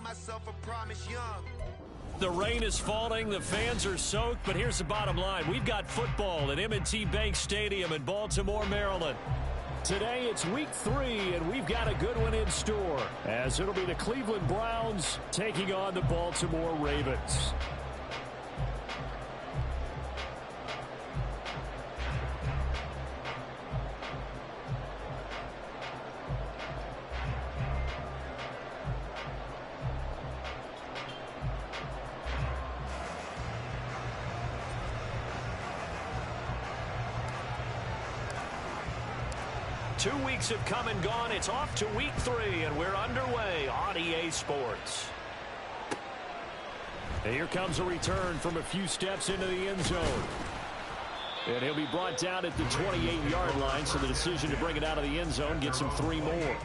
myself a promise young. The rain is falling, the fans are soaked, but here's the bottom line. We've got football at M&T Bank Stadium in Baltimore, Maryland. Today it's week 3, and we've got a good one in store, as it'll be the Cleveland Browns taking on the Baltimore Ravens. Two weeks have come and gone. It's off to week 3, and we're underway on EA Sports. And here comes a return from a few steps into the end zone. And he'll be brought down at the 28-yard line, so the decision to bring it out of the end zone gets him 3 more.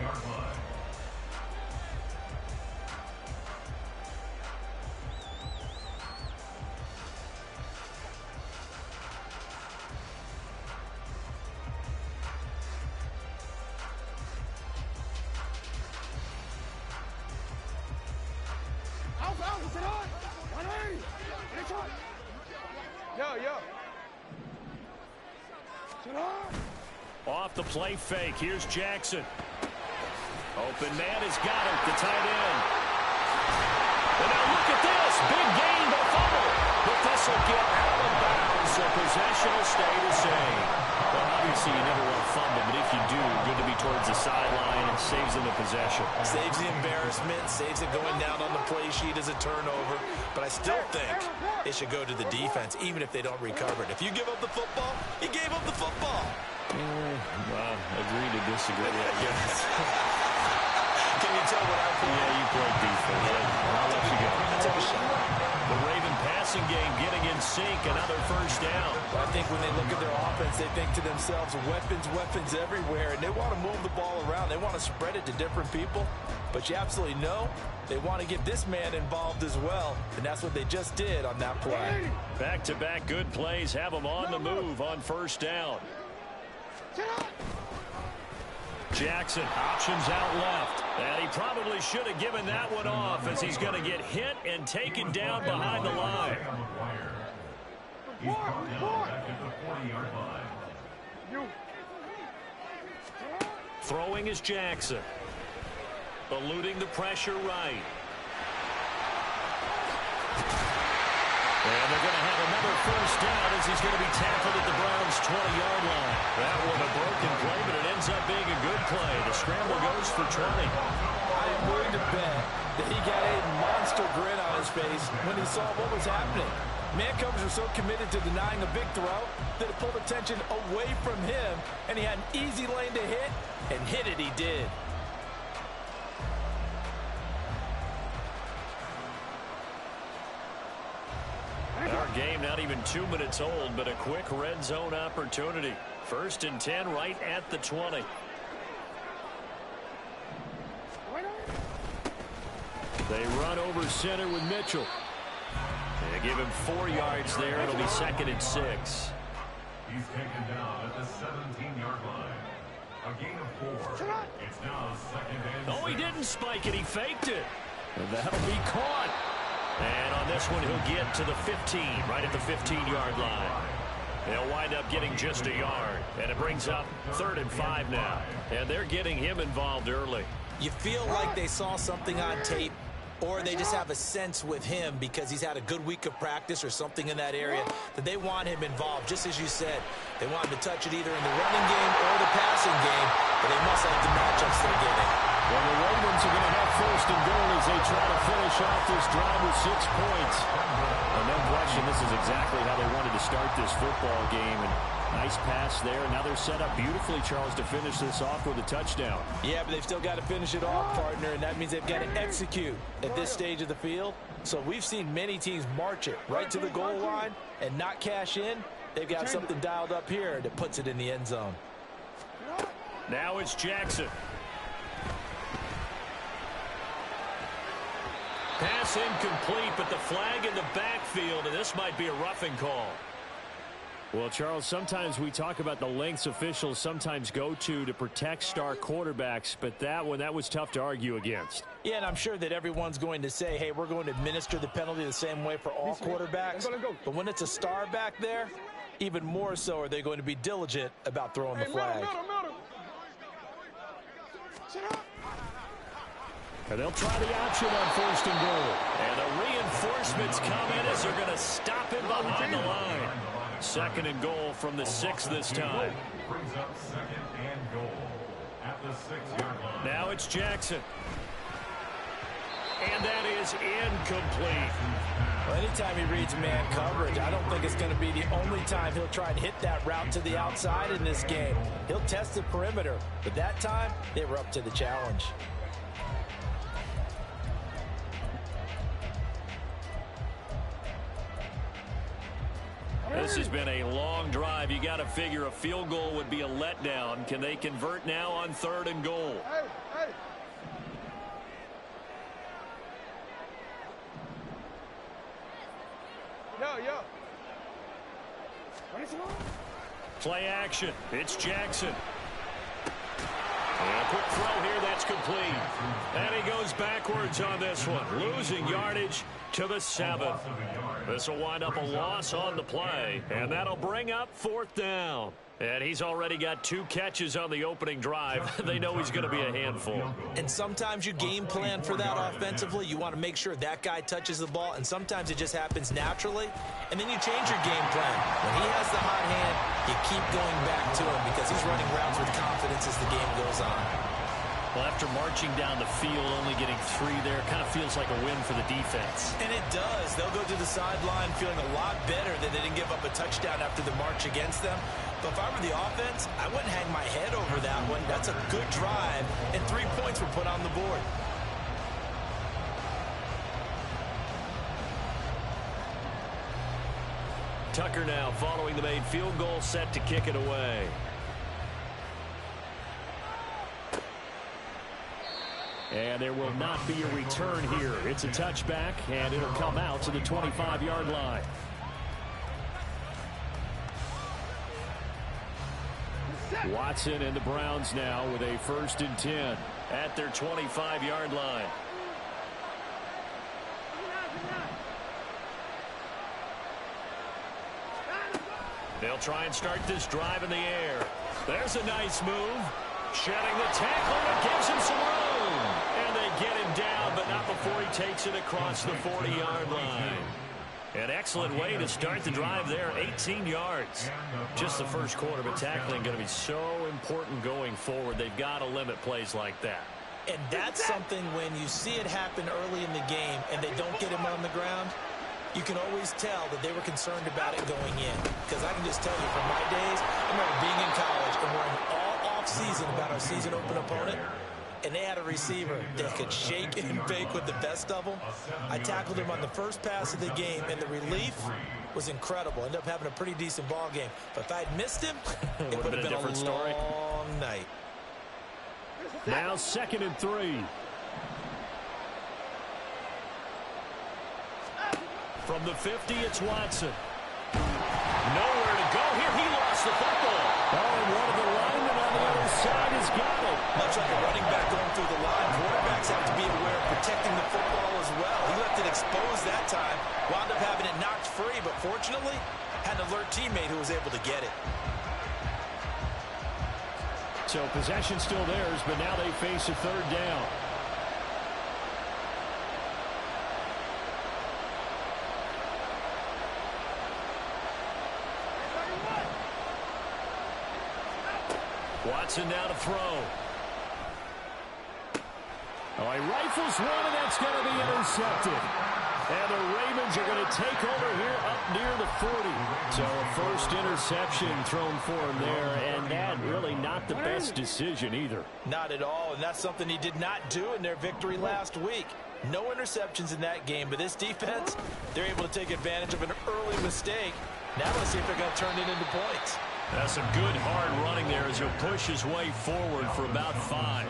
Off the play fake. Here's Jackson. Open man has got it. The tight end. And now look at this. Big gain, but fumble. But this will get out of bounds, so possession will stay the same. Well, obviously you never want to fumble, but if you do, good to be towards the sideline and saves them the possession. Saves the embarrassment, saves it going down on the play sheet as a turnover. But I still think it should go to the defense, even if they don't recover it. If you give up the football, you gave up the football. Well, agree to disagree, I guess. Can you tell what I play? Yeah, you play defense. I'll let you go. I took a shot. The Raven passing game getting in sync, another first down. I think when they look at their offense, they think to themselves, weapons everywhere, and they want to move the ball around. They want to spread it to different people, but you absolutely know they want to get this man involved as well, and that's what they just did on that play. Back-to-back good plays have them on the move on first down. Jackson options out left, and he probably should have given that one off as he's going to get hit and taken down behind the line. Throwing is Jackson. Eluding the pressure right. And they're going to have another first down as he's going to be tackled at the Browns' 20-yard line. That one a broken play, but it ends up being a good play. The scramble goes for 20. I am willing to bet that he got a monster grin on his face when he saw what was happening. Man-covers are so committed to denying a big throw that it pulled attention away from him, and he had an easy lane to hit, and hit it he did. Our game not even 2 minutes old, but a quick red zone opportunity. 1st and 10 right at the 20. They run over center with Mitchell. They give him 4 yards there. It'll be 2nd and 6. He's taken down at the 17-yard line. A gain of 4. It's now 2nd and 6. Oh, he didn't spike it. He faked it. And that'll be caught. And on this one, he'll get to the 15, right at the 15-yard line. They'll wind up getting just a yard. And it brings up 3rd and 5 now. And they're getting him involved early. You feel like they saw something on tape, or they just have a sense with him because he's had a good week of practice or something in that area that they want him involved. Just as you said, they want him to touch it either in the running game or the passing game, but they must like the matchups they're getting. Well, the Ravens are going to have 1st and goal as they try to finish off this drive with 6 points. And no question, this is exactly how they wanted to start this football game. And nice pass there. Now they're set up beautifully, Charles, to finish this off with a touchdown. Yeah, but they've still got to finish it off, partner, and that means they've got to execute at this stage of the field. So we've seen many teams march it right to the goal line and not cash in. They've got something dialed up here that puts it in the end zone. Now it's Jackson. Pass incomplete, but the flag in the backfield, and this might be a roughing call. Well, Charles, sometimes we talk about the lengths officials sometimes go to protect star quarterbacks, but that was tough to argue against. Yeah, and I'm sure that everyone's going to say, hey, we're going to administer the penalty the same way for all quarterbacks. But when it's a star back there, even more so are they going to be diligent about throwing the flag. And they'll try the option on 1st and goal. And the reinforcements come in as they're going to stop him behind the line. 2nd and goal from the 6 this time. Brings up 2nd and goal at the 6-yard line. Now it's Jackson. And that is incomplete. Well, anytime he reads man coverage, I don't think it's going to be the only time he'll try and hit that route to the outside in this game. He'll test the perimeter, but that time they were up to the challenge. This has been a long drive. You got to figure a field goal would be a letdown. Can they convert now on 3rd and goal? Play action. It's Jackson. And a quick throw here. That's complete. And he goes backwards on this one. Losing yardage to the 7th. This will wind up a loss on the play. And that'll bring up 4th down. And he's already got 2 catches on the opening drive. They know he's going to be a handful. And sometimes you game plan for that offensively. You want to make sure that guy touches the ball. And sometimes it just happens naturally. And then you change your game plan. When he has the hot hand, you keep going back to him because he's running routes with confidence as the game goes on. Well, after marching down the field, only getting 3 there, kind of feels like a win for the defense. And it does. They'll go to the sideline feeling a lot better that they didn't give up a touchdown after the march against them. But if I were the offense, I wouldn't hang my head over that one. That's a good drive, and 3 points were put on the board. Tucker now following the made field goal, set to kick it away. And there will not be a return here. It's a touchback, and it'll come out to the 25-yard line. Watson and the Browns now with a 1st and 10 at their 25-yard line. They'll try and start this drive in the air. There's a nice move. Shedding the tackle, and it gives him some room. And they get him down, but not before he takes it across the 40-yard line. An excellent way to start the drive there, 18 yards. Just the first quarter, but tackling going to be so important going forward. They've got to limit plays like that. And that's something when you see it happen early in the game and they don't get him on the ground, you can always tell that they were concerned about it going in. Because I can just tell you from my days, I remember being in college and worrying all off-season about our season open opponent. And they had a receiver that could shake and bake with the best of them. I tackled him on the first pass of the game, and the relief was incredible. Ended up having a pretty decent ball game. But if I had missed him, it would have been a different story. Long night. Now 2nd and 3. From the 50, it's Watson. Nowhere to go here. He lost the football. Oh, and one of the linemen on the other side has got it. Much like a running back going through the line, quarterbacks have to be aware of protecting the football as well. He left it exposed that time, wound up having it knocked free, but fortunately, had an alert teammate who was able to get it. So possession still theirs, but now they face a 3rd down. Watson now to throw. Oh, he rifles one, and that's going to be intercepted. And the Ravens are going to take over here up near the 40. So a first interception thrown for him there, and that really not the best decision either. Not at all, and that's something he did not do in their victory last week. No interceptions in that game, but this defense, they're able to take advantage of an early mistake. Now let's see if they're going to turn it into points. That's some good hard running there as he'll push his way forward for about 5.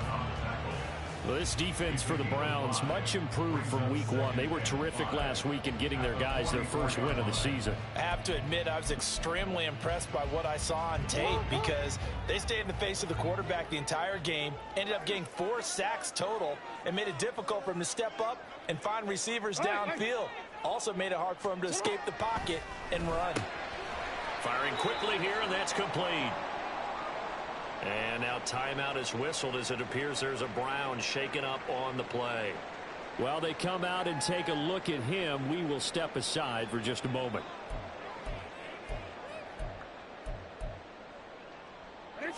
Well, this defense for the Browns, much improved from week one. They were terrific last week in getting their guys their first win of the season. I have to admit, I was extremely impressed by what I saw on tape because they stayed in the face of the quarterback the entire game, ended up getting 4 sacks total, and made it difficult for him to step up and find receivers downfield. Also made it hard for him to escape the pocket and run. Firing quickly here, and that's complete. And now timeout is whistled as it appears there's a Brown shaken up on the play. Well, they come out and take a look at him. We will step aside for just a moment.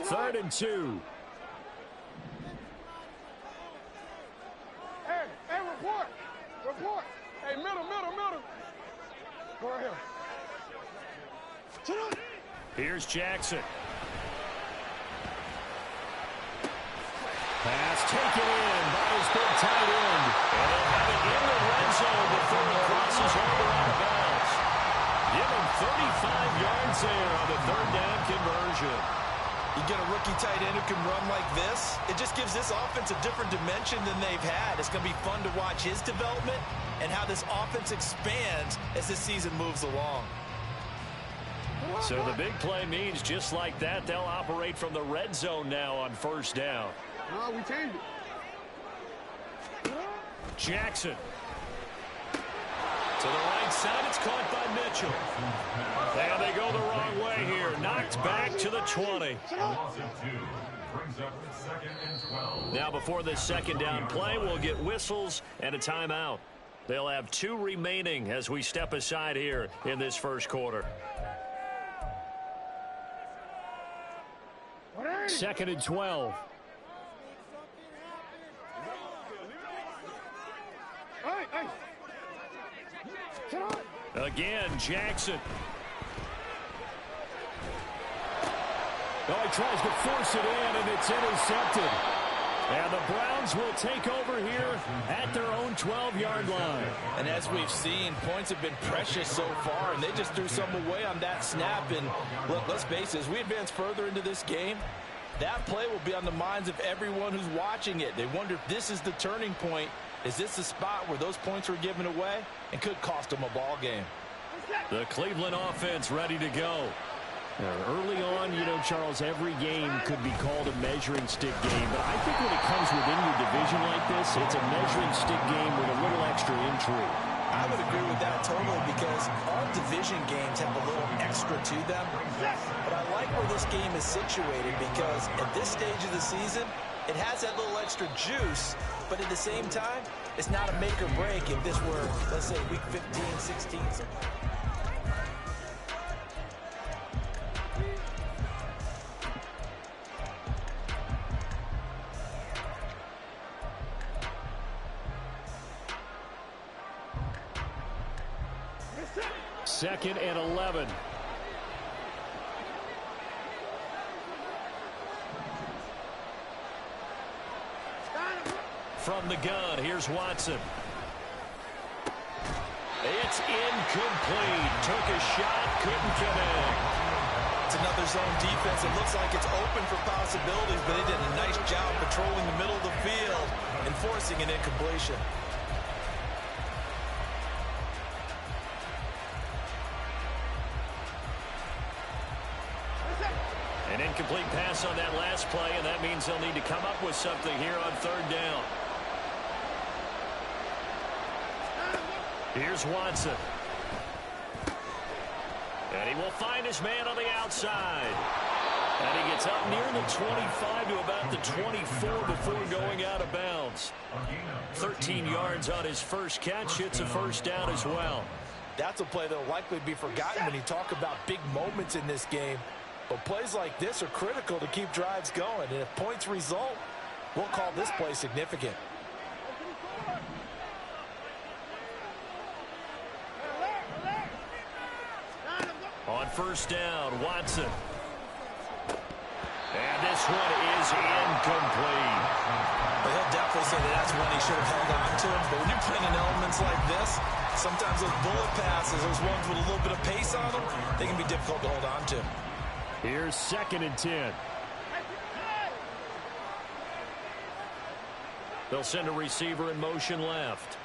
Third and 2. Hey, report. Hey, middle. Go right here. Here's Jackson. Pass taken in by his big tight end. And they'll have it in the red zone before he crosses over out of bounds. Give him 35 yards there on the third down conversion. You get a rookie tight end who can run like this, it just gives this offense a different dimension than they've had. It's going to be fun to watch his development and how this offense expands as this season moves along. So the big play means just like that, they'll operate from the red zone now on first down. No, we changed it. Jackson. To the right side, it's caught by Mitchell. And they go the wrong way here. Knocked back to the 20. Loss of 2 brings up 2nd and 12. Now before this second down play, we'll get whistles and a timeout. They'll have 2 remaining as we step aside here in this first quarter. 2nd and 12. Again, Jackson. Oh, he tries to force it in, and it's intercepted. And the Browns will take over here at their own 12-yard line. And as we've seen, points have been precious so far, and they just threw some away on that snap. And look, let's face it, as we advance further into this game, that play will be on the minds of everyone who's watching it. They wonder if this is the turning point. Is this the spot where those points were given away and could cost them a ball game? The Cleveland offense ready to go. Early on, you know, Charles, every game could be called a measuring stick game. But I think when it comes within your division like this, it's a measuring stick game with a little extra intrigue. I would agree with that totally because all division games have a little extra to them. But I like where this game is situated because at this stage of the season, it has that little extra juice. But at the same time, it's not a make or break if this were, let's say, week 15, 16. Second and 11. From the gun, here's Watson. It's incomplete. Took a shot, couldn't connect. It's another zone defense. It looks like it's open for possibilities, but they did a nice job patrolling the middle of the field and forcing an incompletion. An incomplete pass on that last play, and that means they'll need to come up with something here on third down. Here's Watson. And he will find his man on the outside. And he gets up near the 25 to about the 24 before going out of bounds. 13 yards on his first catch. It's a first down as well. That's a play that will likely be forgotten when you talk about big moments in this game. But plays like this are critical to keep drives going. And if points result, we'll call this play significant. On first down, Watson. And this one is incomplete. But he'll definitely say that that's one he should have held on to. But when you're playing in elements like this, sometimes those bullet passes, those ones with a little bit of pace on them, they can be difficult to hold on to. Here's 2nd and 10. They'll send a receiver in motion left.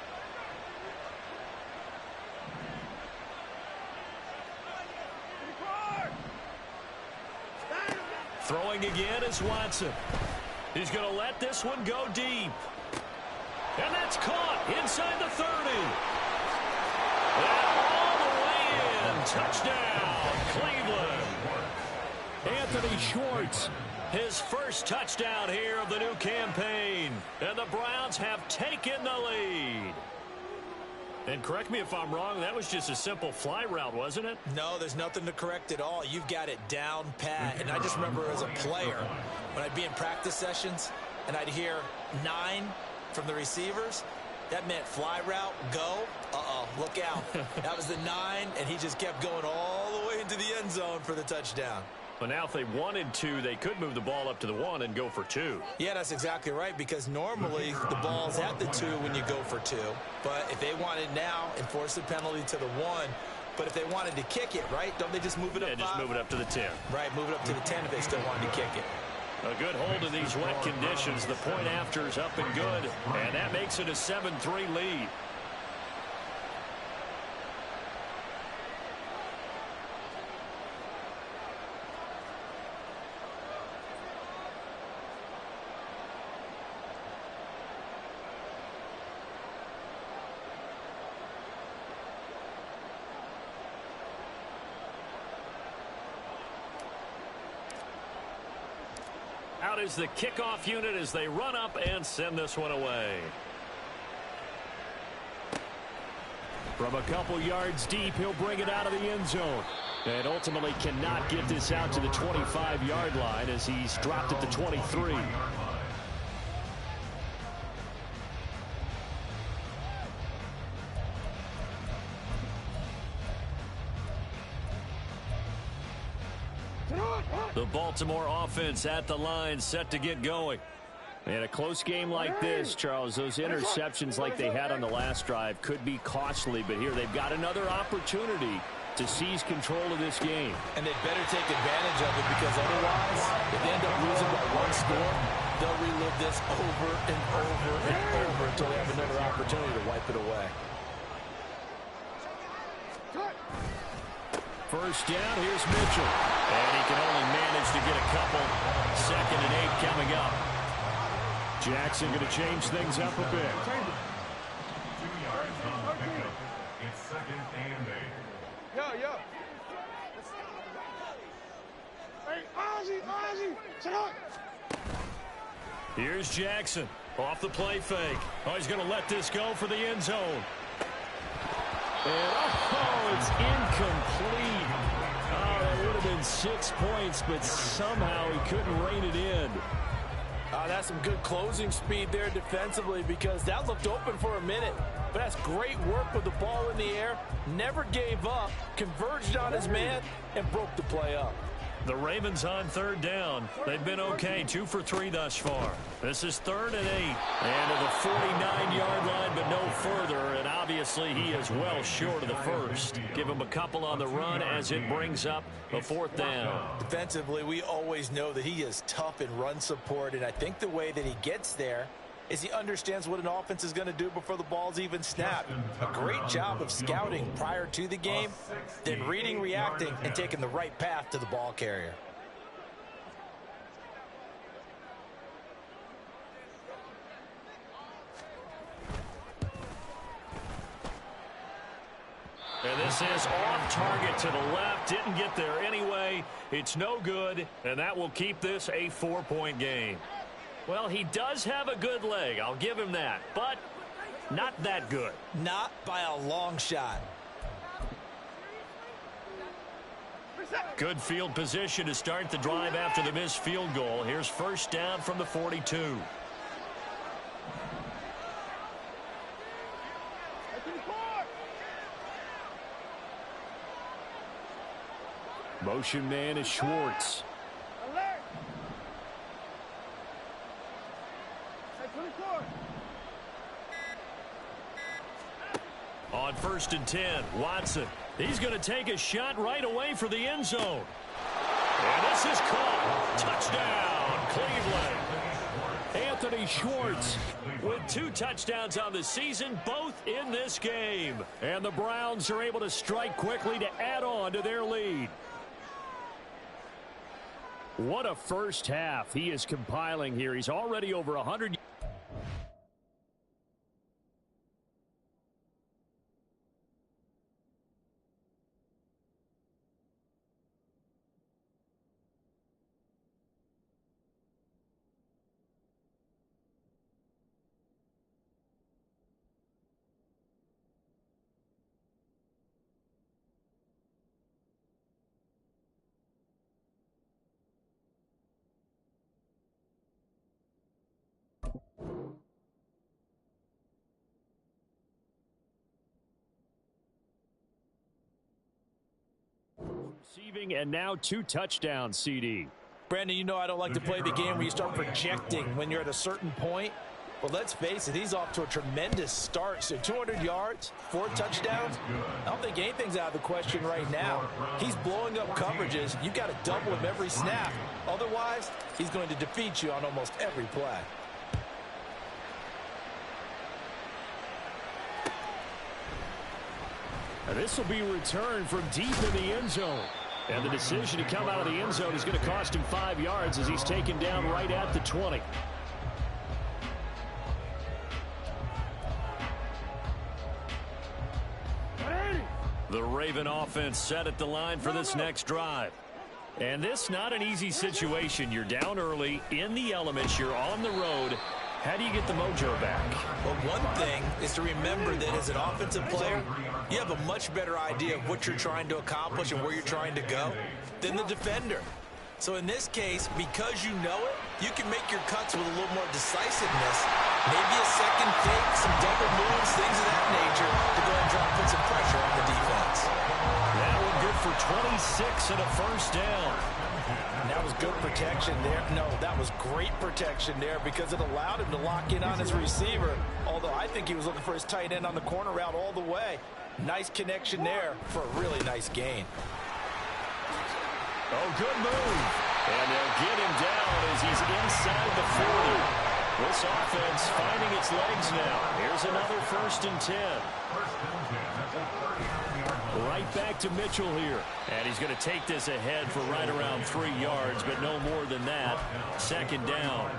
Throwing again is Watson. He's going to let this one go deep. And that's caught inside the 30. And all the way in. Touchdown, Cleveland. Anthony Schwartz. His first touchdown here of the new campaign. And the Browns have taken the lead. And correct me if I'm wrong, that was just a simple fly route, wasn't it? No, there's nothing to correct at all. You've got it down pat. And I just remember as a player, when I'd be in practice sessions and I'd hear 9 from the receivers, that meant fly route, go. Uh-oh, look out. That was the 9, and he just kept going all the way into the end zone for the touchdown. But now if they wanted to, they could move the ball up to the 1 and go for 2. Yeah, that's exactly right, because normally the ball's at the 2 when you go for 2. But if they wanted now, enforce the penalty to the 1. But if they wanted to kick it, right, don't they just move it up 5? Yeah, just move it up to the 10. Right, move it up to the 10 if they still wanted to kick it. A good hold in these wet conditions. The point after is up and good. And that makes it a 7-3 lead. Out is the kickoff unit as they run up and send this one away. From a couple yards deep, he'll bring it out of the end zone. And ultimately cannot get this out to the 25-yard line as he's dropped at the 23. The Baltimore offense at the line, set to get going. In a close game like this, Charles, those interceptions like they had on the last drive could be costly, but here they've got another opportunity to seize control of this game. And they'd better take advantage of it, because otherwise, if they end up losing by 1 score, they'll relive this over and over and over until they have another opportunity to wipe it away. First down, here's Mitchell. And he can only manage to get a couple. 2nd and 8 coming up. Jackson going to change things up a bit. 2 yards on the pickup. It's 2nd and 8. Yeah. Hey, Ozzie, sit up. Here's Jackson off the play fake. Oh, he's going to let this go for the end zone. And, it's incomplete. Oh, that would have been 6 points, but somehow he couldn't rein it in. That's some good closing speed there defensively, because that looked open for a minute. But that's great work with the ball in the air. Never gave up, converged on his man, and broke the play up. The Ravens on 3rd down. They've been okay, 2 for 3 thus far. This is 3rd and 8. And to the 49-yard line, but no further. And obviously he is well short of the first. Give him a couple on the run as it brings up a 4th down. Defensively, we always know that he is tough in run support, and I think the way that he gets there is he understands what an offense is going to do before the ball's even snapped. A great job of scouting prior to the game, then reading, reacting, and taking the right path to the ball carrier. And this is off target to the left. Didn't get there anyway. It's no good, and that will keep this a 4-point game. Well, he does have a good leg. I'll give him that. But not that good. Not by a long shot. Good field position to start the drive after the missed field goal. Here's first down from the 42. Motion man is Schwartz. On 1st and 10, Watson. He's going to take a shot right away for the end zone. And this is caught. Touchdown, Cleveland. Anthony Schwartz with 2 touchdowns on the season, both in this game. And the Browns are able to strike quickly to add on to their lead. What a first half he is compiling here. He's already over 100. Receiving and now 2 touchdowns, CD. Brandon, you know I don't like to play the game where you start projecting when you're at a certain point. But let's face it, he's off to a tremendous start. So 200 yards, 4 touchdowns. I don't think anything's out of the question right now. He's blowing up coverages. You've got to double him every snap. Otherwise, he's going to defeat you on almost every play. This will be returned from deep in the end zone. And the decision to come out of the end zone is going to cost him 5 yards as he's taken down right at the 20. The Raven offense set at the line for this next drive. And this not an easy situation. You're down early, in the elements, you're on the road. How do you get the mojo back? Well, one thing is to remember that as an offensive player, you have a much better idea of what you're trying to accomplish and where you're trying to go than the defender. So in this case, because you know it, you can make your cuts with a little more decisiveness. Maybe a second fake, some double moves, things of that nature to go ahead and try to put some pressure on the defense. That one good for 26 and a first down. And that was good protection there. No, that was great protection there because it allowed him to lock in on his receiver. Although I think he was looking for his tight end on the corner route all the way. Nice connection there for a really nice gain. Oh, good move. And they'll get him down as he's inside the 40. This offense finding its legs now. Here's another 1st and 10. Right back to Mitchell here. And he's going to take this ahead for right around 3 yards, but no more than that. 2nd down.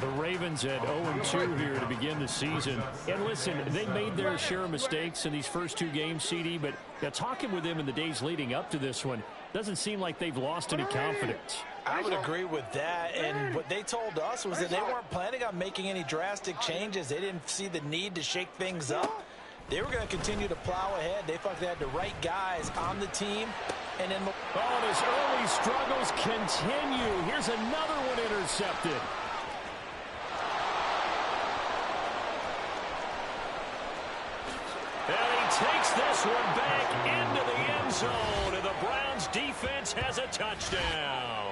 The Ravens at 0-2 here to begin the season. And listen, they made their share of mistakes in these first 2 games, CD, but talking with them in the days leading up to this one, doesn't seem like they've lost any confidence. I would agree with that, and what they told us was that they weren't planning on making any drastic changes. They didn't see the need to shake things up. They were going to continue to plow ahead. They felt they had the right guys on the team. And then his early struggles continue. Here's another one intercepted. And he takes this one back into the end zone, and the Browns defense has a touchdown.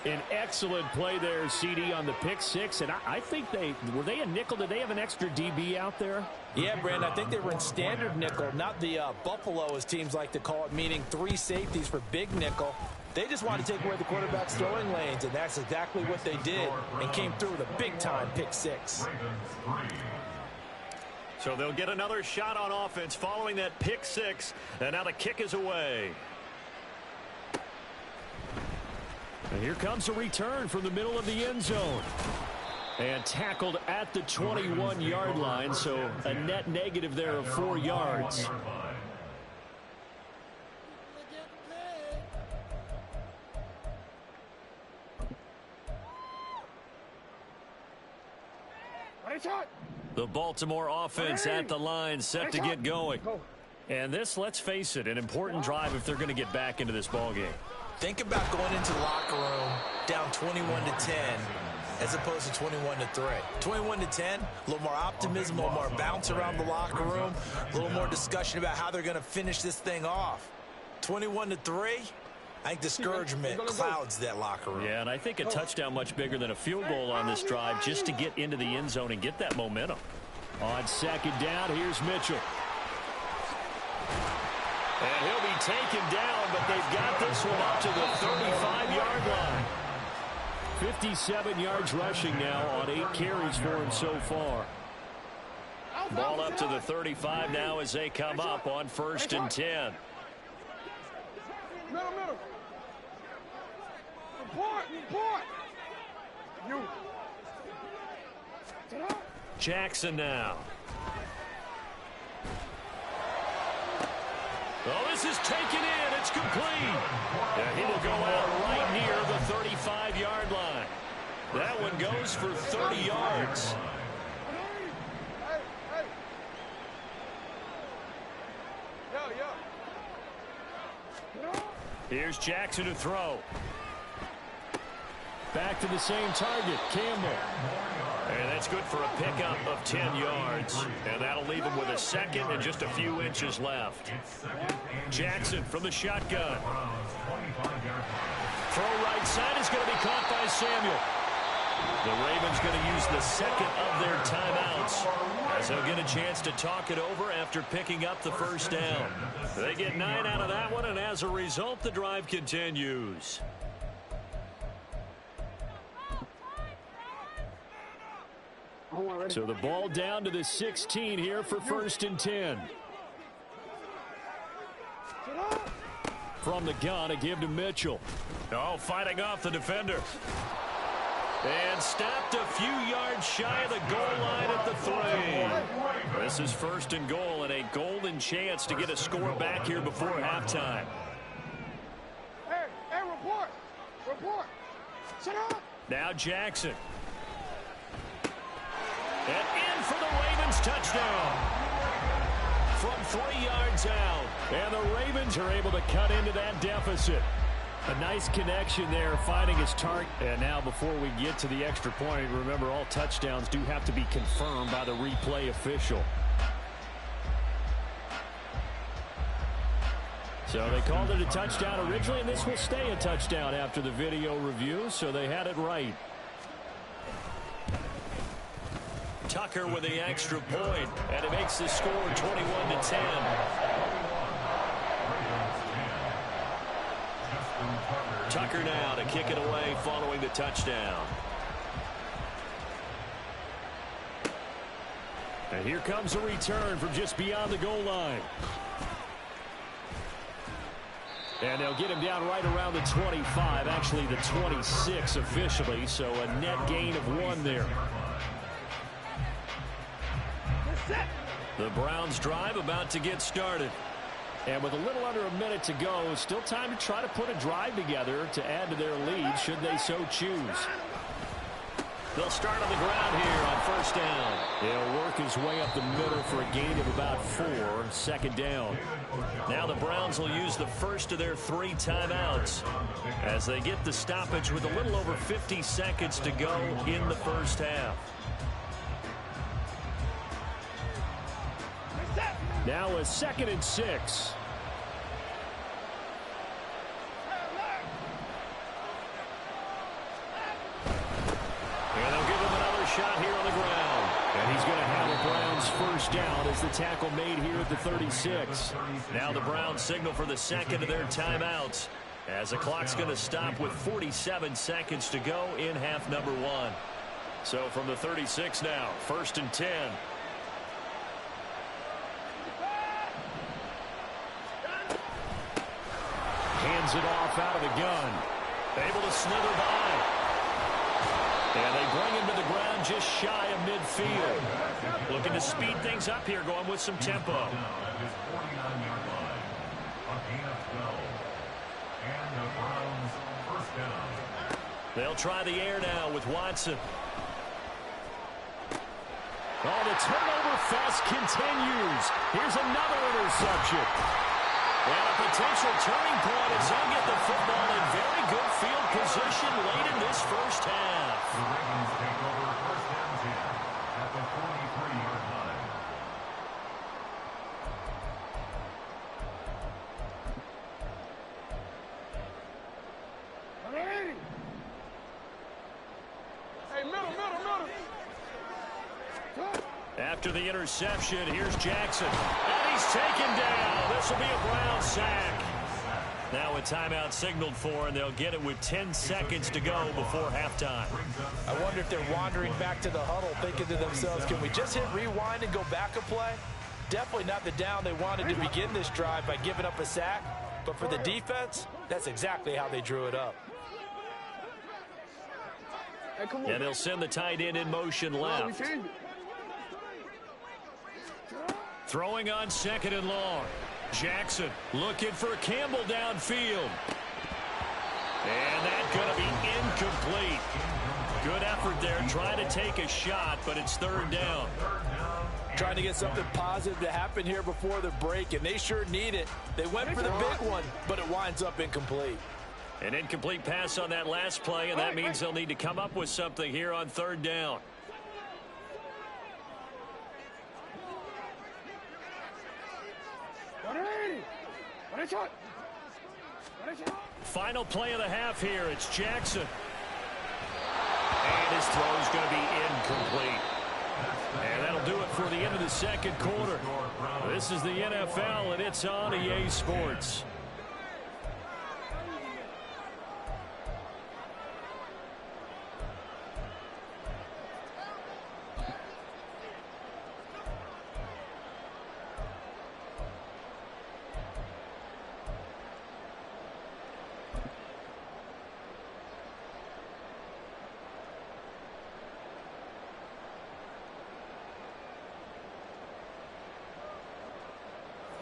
An excellent play there, CD, on the pick 6. And I think were they a nickel? Did they have an extra DB out there? Yeah, Brandon, I think they were in standard nickel, not the Buffalo, as teams like to call it, meaning 3 safeties for big nickel. They just wanted to take away the quarterback's throwing lanes, and that's exactly what they did, and came through with a big-time pick 6. So they'll get another shot on offense following that pick 6, and now the kick is away. And here comes a return from the middle of the end zone. And tackled at the 21-yard line, so a net negative there of 4 yards. The Baltimore offense at the line, set to get going. And this, let's face it, an important drive if they're going to get back into this ballgame. Think about going into the locker room down 21-10 as opposed to 21-3. 21-10, a little more optimism, a little more bounce around the locker room, a little more discussion about how they're going to finish this thing off. 21-3, I think discouragement clouds that locker room. Yeah, and I think a touchdown much bigger than a field goal on this drive just to get into the end zone and get that momentum. On 2nd down, here's Mitchell. And he'll be taken down, but they've got this one up to the 35-yard line. 57 yards rushing now on 8 carries for him so far. Ball up to the 35 now as they come up on 1st and 10. Middle. Report. You. Jackson now. Oh, this is taken in. It's complete. Yeah, he will go out right near the 35-yard line. That one goes for 30 yards. Here's Jackson to throw. Back to the same target, Campbell. And that's good for a pickup of 10 yards. And that'll leave him with a second and just a few inches left. Jackson from the shotgun. Throw right side is going to be caught by Samuel. The Ravens going to use the second of their timeouts as they'll get a chance to talk it over after picking up the first down. They get 9 out of that one, and as a result, the drive continues. So the ball down to the 16 here for 1st and 10. From the gun, a give to Mitchell. Oh, fighting off the defender. And stopped a few yards shy of the goal line at the 3. This is 1st and goal and a golden chance to get a score back here before halftime. Hey, report. Sit up. Now Jackson. And in for the Ravens touchdown. From 3 yards out. And the Ravens are able to cut into that deficit. A nice connection there, finding his target. And now before we get to the extra point, remember all touchdowns do have to be confirmed by the replay official. So they called it a touchdown originally, and this will stay a touchdown after the video review, so they had it right. Tucker with the extra point, and it makes the score 21-10. Tucker now to kick it away following the touchdown. And here comes a return from just beyond the goal line. And they'll get him down right around the 25, actually the 26 officially, so a net gain of 1 there. The Browns drive about to get started. And with a little under a minute to go, still time to try to put a drive together to add to their lead should they so choose. They'll start on the ground here on 1st down. He'll work his way up the middle for a gain of about 4, 2nd down. Now the Browns will use the first of their 3 timeouts as they get the stoppage with a little over 50 seconds to go in the first half. Now a 2nd and 6. And they'll give him another shot here on the ground. And he's going to have a Browns first down as the tackle made here at the 36. Now the Browns signal for the second of their timeouts as the clock's going to stop with 47 seconds to go in half number 1. So from the 36 now, 1st and 10. Hands it off out of the gun. Able to slither by. And they bring him to the ground just shy of midfield. Looking to speed things up here, going with some tempo. They'll try the air now with Watson. Oh, the turnover fest continues. Here's another interception. And a potential turning point as they'll get the football in very good field position late in this first half. The Ravens take over 1st and 10 at the 43-yard line. Hey, middle. After the interception, here's Jackson. And he's taken down. This will be a Brown sack. Now a timeout signaled for, and they'll get it with 10 seconds to go before halftime. I wonder if they're wandering back to the huddle thinking to themselves, can we just hit rewind and go back a play? Definitely not the down they wanted to begin this drive by giving up a sack. But for the defense, that's exactly how they drew it up. And they'll send the tight end in motion left. Throwing on 2nd and long. Jackson looking for Campbell downfield. And that's going to be incomplete. Good effort there, trying to take a shot, but it's 3rd down. Trying to get something positive to happen here before the break, and they sure need it. They went for the big one, but it winds up incomplete. An incomplete pass on that last play, and that means they'll need to come up with something here on 3rd down. Final play of the half here. It's Jackson. And his throw is going to be incomplete. And that'll do it for the end of the 2nd quarter. This is the NFL, and it's on EA Sports.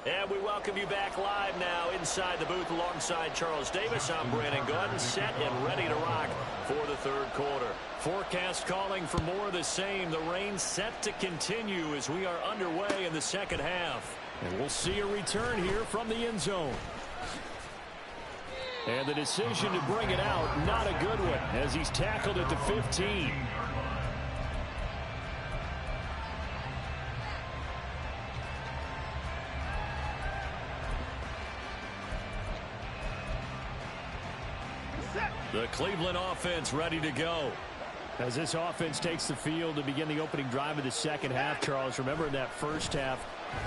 And we welcome you back live now inside the booth alongside Charles Davis. I'm Brandon Gordon, set and ready to rock for the 3rd quarter. Forecast calling for more of the same. The rain set to continue as we are underway in the 2nd half. And we'll see a return here from the end zone. And the decision to bring it out, not a good one, as he's tackled at the 15. The Cleveland offense ready to go. As this offense takes the field to begin the opening drive of the 2nd half, Charles, remember in that 1st half,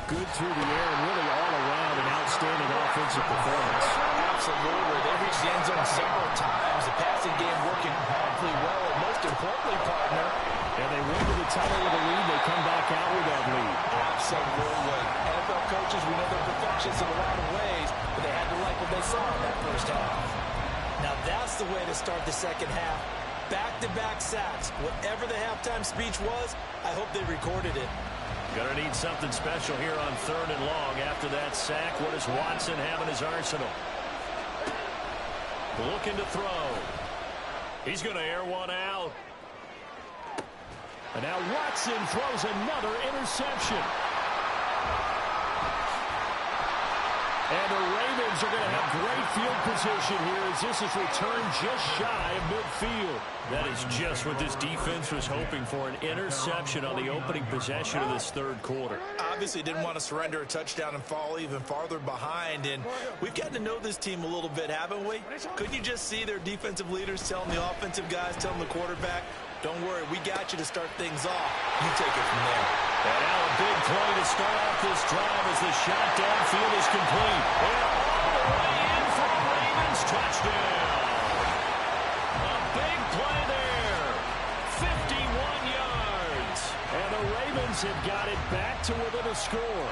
good through the air and really all around an outstanding offensive performance. Absolutely. They reached the end zone several times. The passing game working powerfully well, and most importantly, partner. And they win to the title with a lead. They come back out with that lead. Absolutely. NFL coaches, we know they're perfectionists in a lot of ways, but they had to like what they saw in that 1st half. Now that's the way to start the 2nd half. Back-to-back sacks. Whatever the halftime speech was, I hope they recorded it. Gonna need something special here on 3rd and long after that sack. What does Watson have in his arsenal? Looking to throw. He's gonna air one out. And now Watson throws another interception. And the Ravens are going to have great field position here as this is returned just shy of midfield. That is just what this defense was hoping for, an interception on the opening possession of this 3rd quarter. Obviously didn't want to surrender a touchdown and fall even farther behind. And we've gotten to know this team a little bit, haven't we? Couldn't you just see their defensive leaders telling the offensive guys, telling the quarterback, don't worry, we got you to start things off. You take it from there. And now a big play to start off this drive as the shot downfield is complete. And all the way in for a Ravens touchdown. A big play there. 51 yards. And the Ravens have got it back to within a score.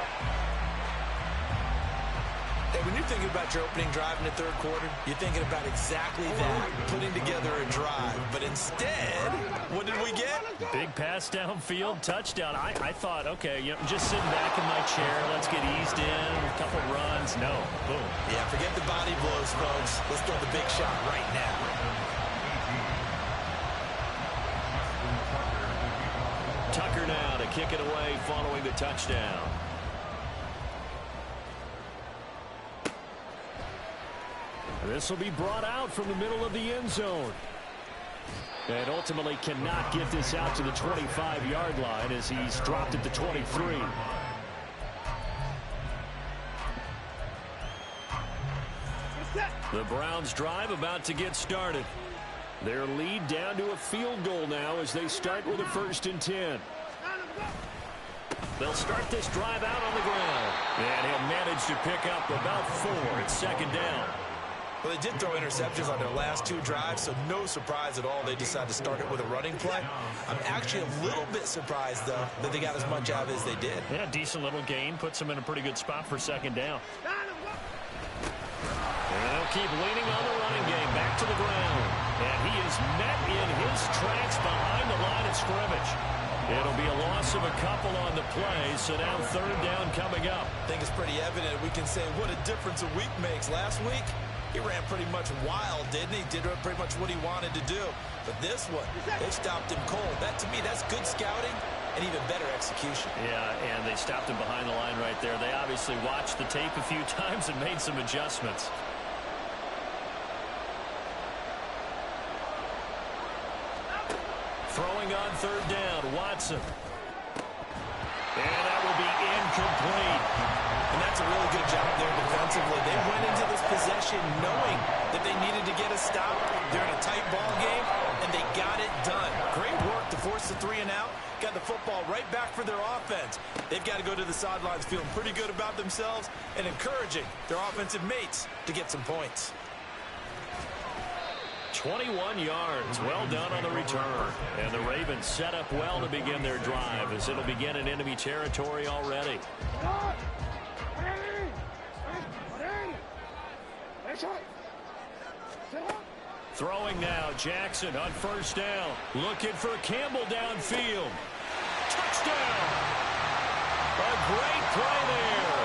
Hey, when you're thinking about your opening drive in the 3rd quarter, you're thinking about exactly that, putting together a drive. But instead, what did we get? Big pass downfield, touchdown. I thought, okay, you know, just sitting back in my chair, let's get eased in, a couple runs. No, boom. Yeah, forget the body blows, folks. Let's throw the big shot right now. Tucker now to kick it away following the touchdown. This will be brought out from the middle of the end zone. And ultimately cannot get this out to the 25-yard line as he's dropped at the 23. The Browns drive about to get started. Their lead down to a field goal now as they start with a 1st and 10. They'll start this drive out on the ground. And he'll manage to pick up about 4 at 2nd down. Well, they did throw interceptions on their last 2 drives, so no surprise at all they decided to start it with a running play. I'm actually a little bit surprised, though, that they got as much out of it as they did. Yeah, decent little gain. Puts them in a pretty good spot for second down. And they'll keep leaning on the running game. Back to the ground. And he is met in his tracks behind the line of scrimmage. It'll be a loss of a couple on the play, so now third down coming up. I think it's pretty evident. We can say what a difference a week makes. Last week, he ran pretty much wild, didn't he? Did pretty much what he wanted to do. But this one, they stopped him cold. That, to me, that's good scouting and even better execution. Yeah, and they stopped him behind the line right there. They obviously watched the tape a few times and made some adjustments. Throwing on third down, Watson. And that will be incomplete. And that's a really good job there defensively. They went into this possession knowing that they needed to get a stop. They're in a tight ball game, and they got it done. Great work to force the 3 and out. Got the football right back for their offense. They've got to go to the sidelines feeling pretty good about themselves and encouraging their offensive mates to get some points. 21 yards. Well done on the return. And the Ravens set up well to begin their drive as it'll begin in enemy territory already. Throwing now, Jackson on first down. Looking for Campbell downfield. Touchdown! A great play there.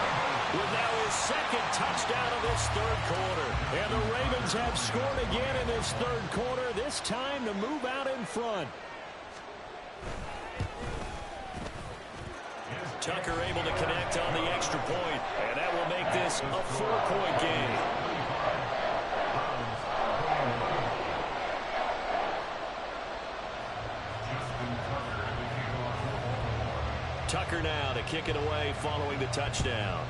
With now his second touchdown of this third quarter. And the Ravens have scored again in this third quarter, this time to move out in front. Tucker able to connect on the extra point, and that will make this a 4-point game. Tucker now to kick it away following the touchdown.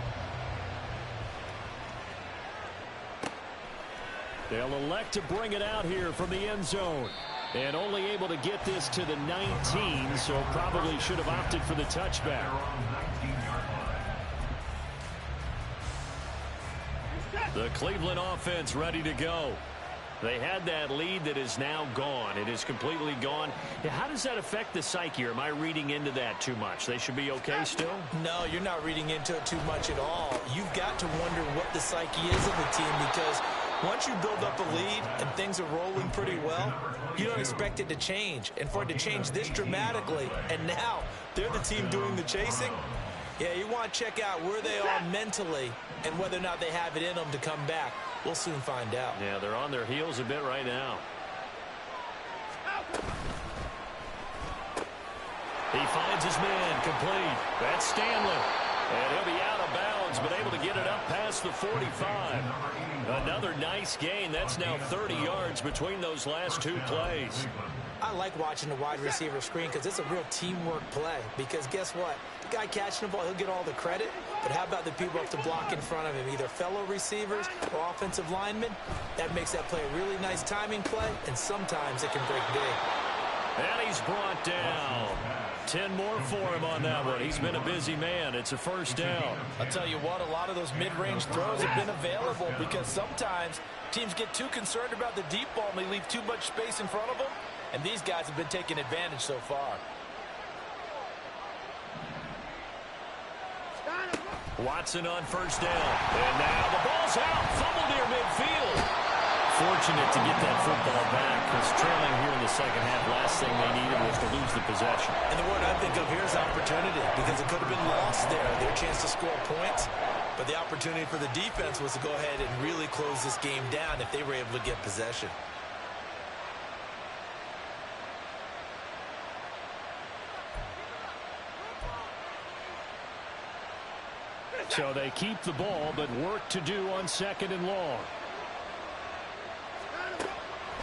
They'll elect to bring it out here from the end zone. And only able to get this to the 19, so probably should have opted for the touchback. The Cleveland offense ready to go. They had that lead that is now gone. It is completely gone. How does that affect the psyche? Or am I reading into that too much? They should be okay still? No, you're not reading into it too much at all. You've got to wonder what the psyche is of the team, because once you build up a lead and things are rolling pretty well, you don't expect it to change. And for it to change this dramatically, and now they're the team doing the chasing, yeah, you want to check out where they are mentally and whether or not they have it in them to come back. We'll soon find out. Yeah, they're on their heels a bit right now. He finds his man complete. That's Stanley. And he'll be out of bounds, but able to get it up past the 45. Another nice gain. That's now 30 yards between those last 2 plays. I like watching the wide receiver screen because it's a real teamwork play. Because guess what? The guy catching the ball, he'll get all the credit. But how about the people up to block in front of him, either fellow receivers or offensive linemen? That makes that play a really nice timing play, and sometimes it can break big. And he's brought down. 10 more for him on that one. He's been a busy man. It's a first down. I'll tell you what, a lot of those mid-range throws have been available because sometimes teams get too concerned about the deep ball and they leave too much space in front of them. And these guys have been taking advantage so far. Watson on first down. And now the ball's out. Fumble near midfield. Fortunate to get that football back because trailing here in the second half, last thing they needed was to lose the possession. And the word I think of here is opportunity, because it could have been lost there, their chance to score points. But the opportunity for the defense was to go ahead and really close this game down if they were able to get possession. So they keep the ball, but work to do on second and long.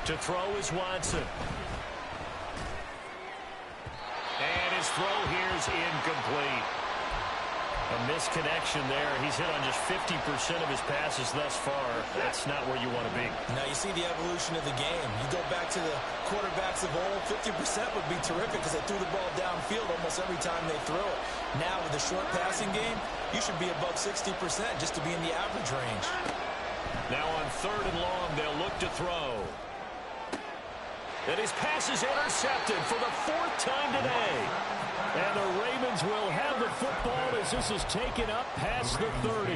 To throw is Watson. And his throw here is incomplete. A misconnection there. He's hit on just 50% of his passes thus far. That's not where you want to be. Now you see the evolution of the game. You go back to the quarterbacks of old, 50% would be terrific because they threw the ball downfield almost every time they throw it. Now with the short passing game, you should be above 60% just to be in the average range. Now on 3rd and long, they'll look to throw. And his pass is intercepted for the 4th time today. And the Ravens will have the football as this is taken up past the 30.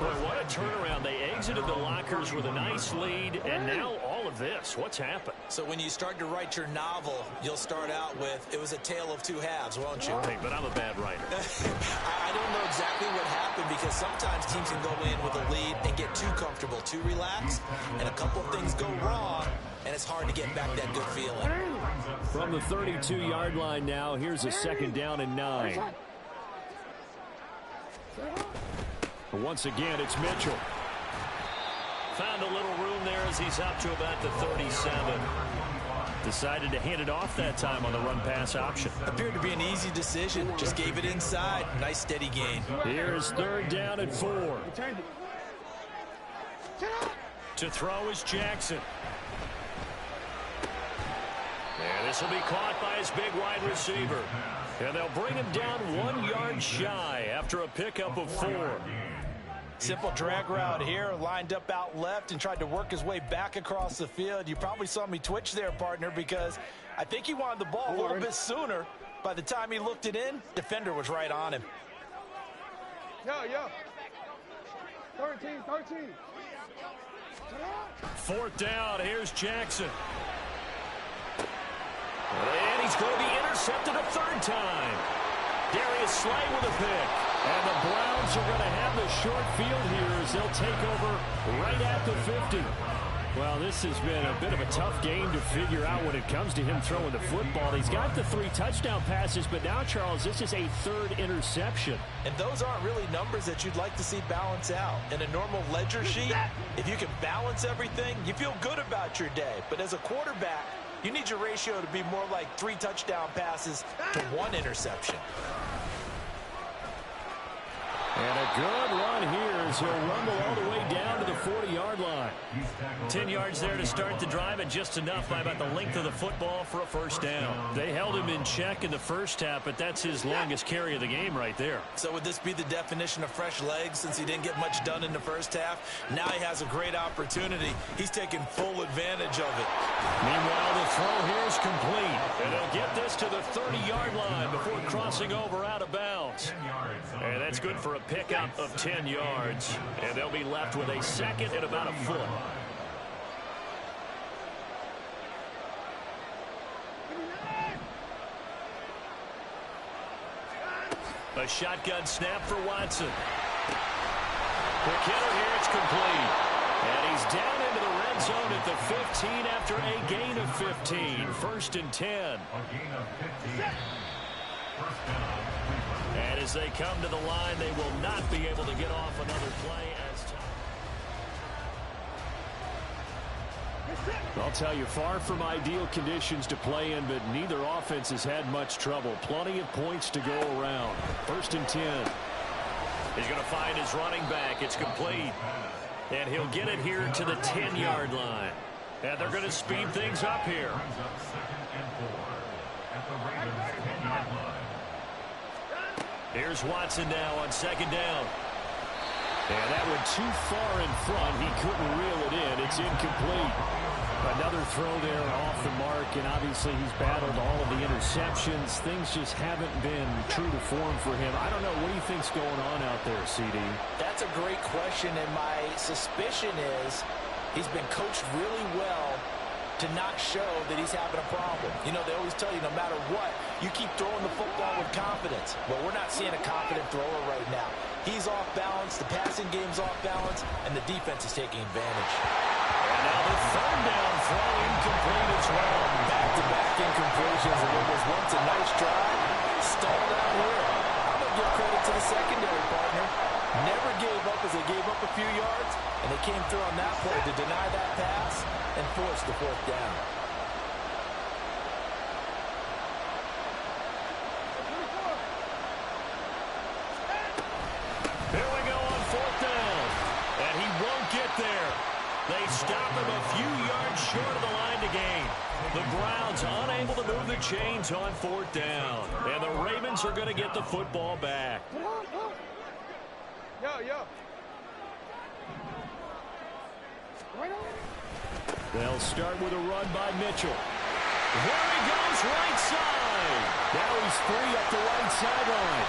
Boy, what a turnaround. They exited the lockers with a nice lead, and now all of this. What's happened? So when you start to write your novel, you'll start out with, it was a tale of two halves, won't you? Hey, but I'm a bad writer. I don't know exactly what happened because sometimes teams can go in with a lead and get too comfortable, too relaxed, and a couple of things go wrong, and it's hard to get back that good feeling. From the 32-yard line now, here's a 2nd down and 9. Once again, it's Mitchell. Found a little room there as he's up to about the 37. Decided to hand it off that time on the run-pass option. Appeared to be an easy decision. Just gave it inside. Nice steady gain. Here's 3rd down and 4. To throw is Jackson. And this will be caught by his big wide receiver. And they'll bring him down 1 yard shy after a pickup of 4. Simple drag route here, lined up out left and tried to work his way back across the field. You probably saw me twitch there, partner, because I think he wanted the ball a little bit sooner. By the time he looked it in, defender was right on him. Yeah. 13. 4th down, here's Jackson. And he's going to be intercepted a 3rd time. Darius Slay with a pick. And the Browns are going to have the short field here as they'll take over right at the 50. Well, this has been a bit of a tough game to figure out when it comes to him throwing the football. He's got the 3 touchdown passes, but now, Charles, this is a 3rd interception. And those aren't really numbers that you'd like to see balance out. In a normal ledger sheet, if you can balance everything, you feel good about your day. But as a quarterback, you need your ratio to be more like 3 touchdown passes to 1 interception. And a good run here as he'll rumble all the way down to the 40-yard line. 10 yards there to start the drive, and just enough by about the length of the football for a 1st down. They held him in check in the first half, but that's his longest carry of the game right there. So would this be the definition of fresh legs since he didn't get much done in the first half? Now he has a great opportunity. He's taking full advantage of it. Meanwhile, the throw here is complete, and he'll get this to the 30-yard line before crossing over out of bounds. And that's good for a pickup of 10 yards, and they'll be left with a 2nd and about a foot. A shotgun snap for Watson. Quick hitter here, it's complete. And he's down into the red zone at the 15 after a gain of 15. 1st and 10. A gain of 15. 1st down. And as they come to the line, they will not be able to get off another play as time. I'll tell you, far from ideal conditions to play in, but neither offense has had much trouble. Plenty of points to go around. 1st and 10. He's going to find his running back. It's complete. And he'll get it here to the 10-yard line. And they're going to speed things up here. Brings up 2nd and 4 at the Ravens 10-yard line. Here's Watson now on 2nd down. And that one too far in front. He couldn't reel it in. It's incomplete. Another throw there off the mark, and obviously he's battled all of the interceptions. Things just haven't been true to form for him. I don't know. What do you think's going on out there, CD? That's a great question, and my suspicion is he's been coached really well to not show that he's having a problem. You know, they always tell you no matter what, you keep throwing the football with confidence. Well, we're not seeing a confident thrower right now. He's off balance, the passing game's off balance, and the defense is taking advantage. And now the 3rd down throw incomplete as well. Back-to-back incompletions, and it was once a nice drive. Stalled out here. I'm going to give credit to the secondary partner. Never gave up as they gave up a few yards, and they came through on that play to deny that pass and force the 4th down. Here we go on 4th down. And he won't get there. They stop him a few yards short of the line to gain. The Browns unable to move the chains on 4th down. And the Ravens are going to get the football back. Yo. They'll start with a run by Mitchell. There he goes, right side. Now he's free up the right sideline.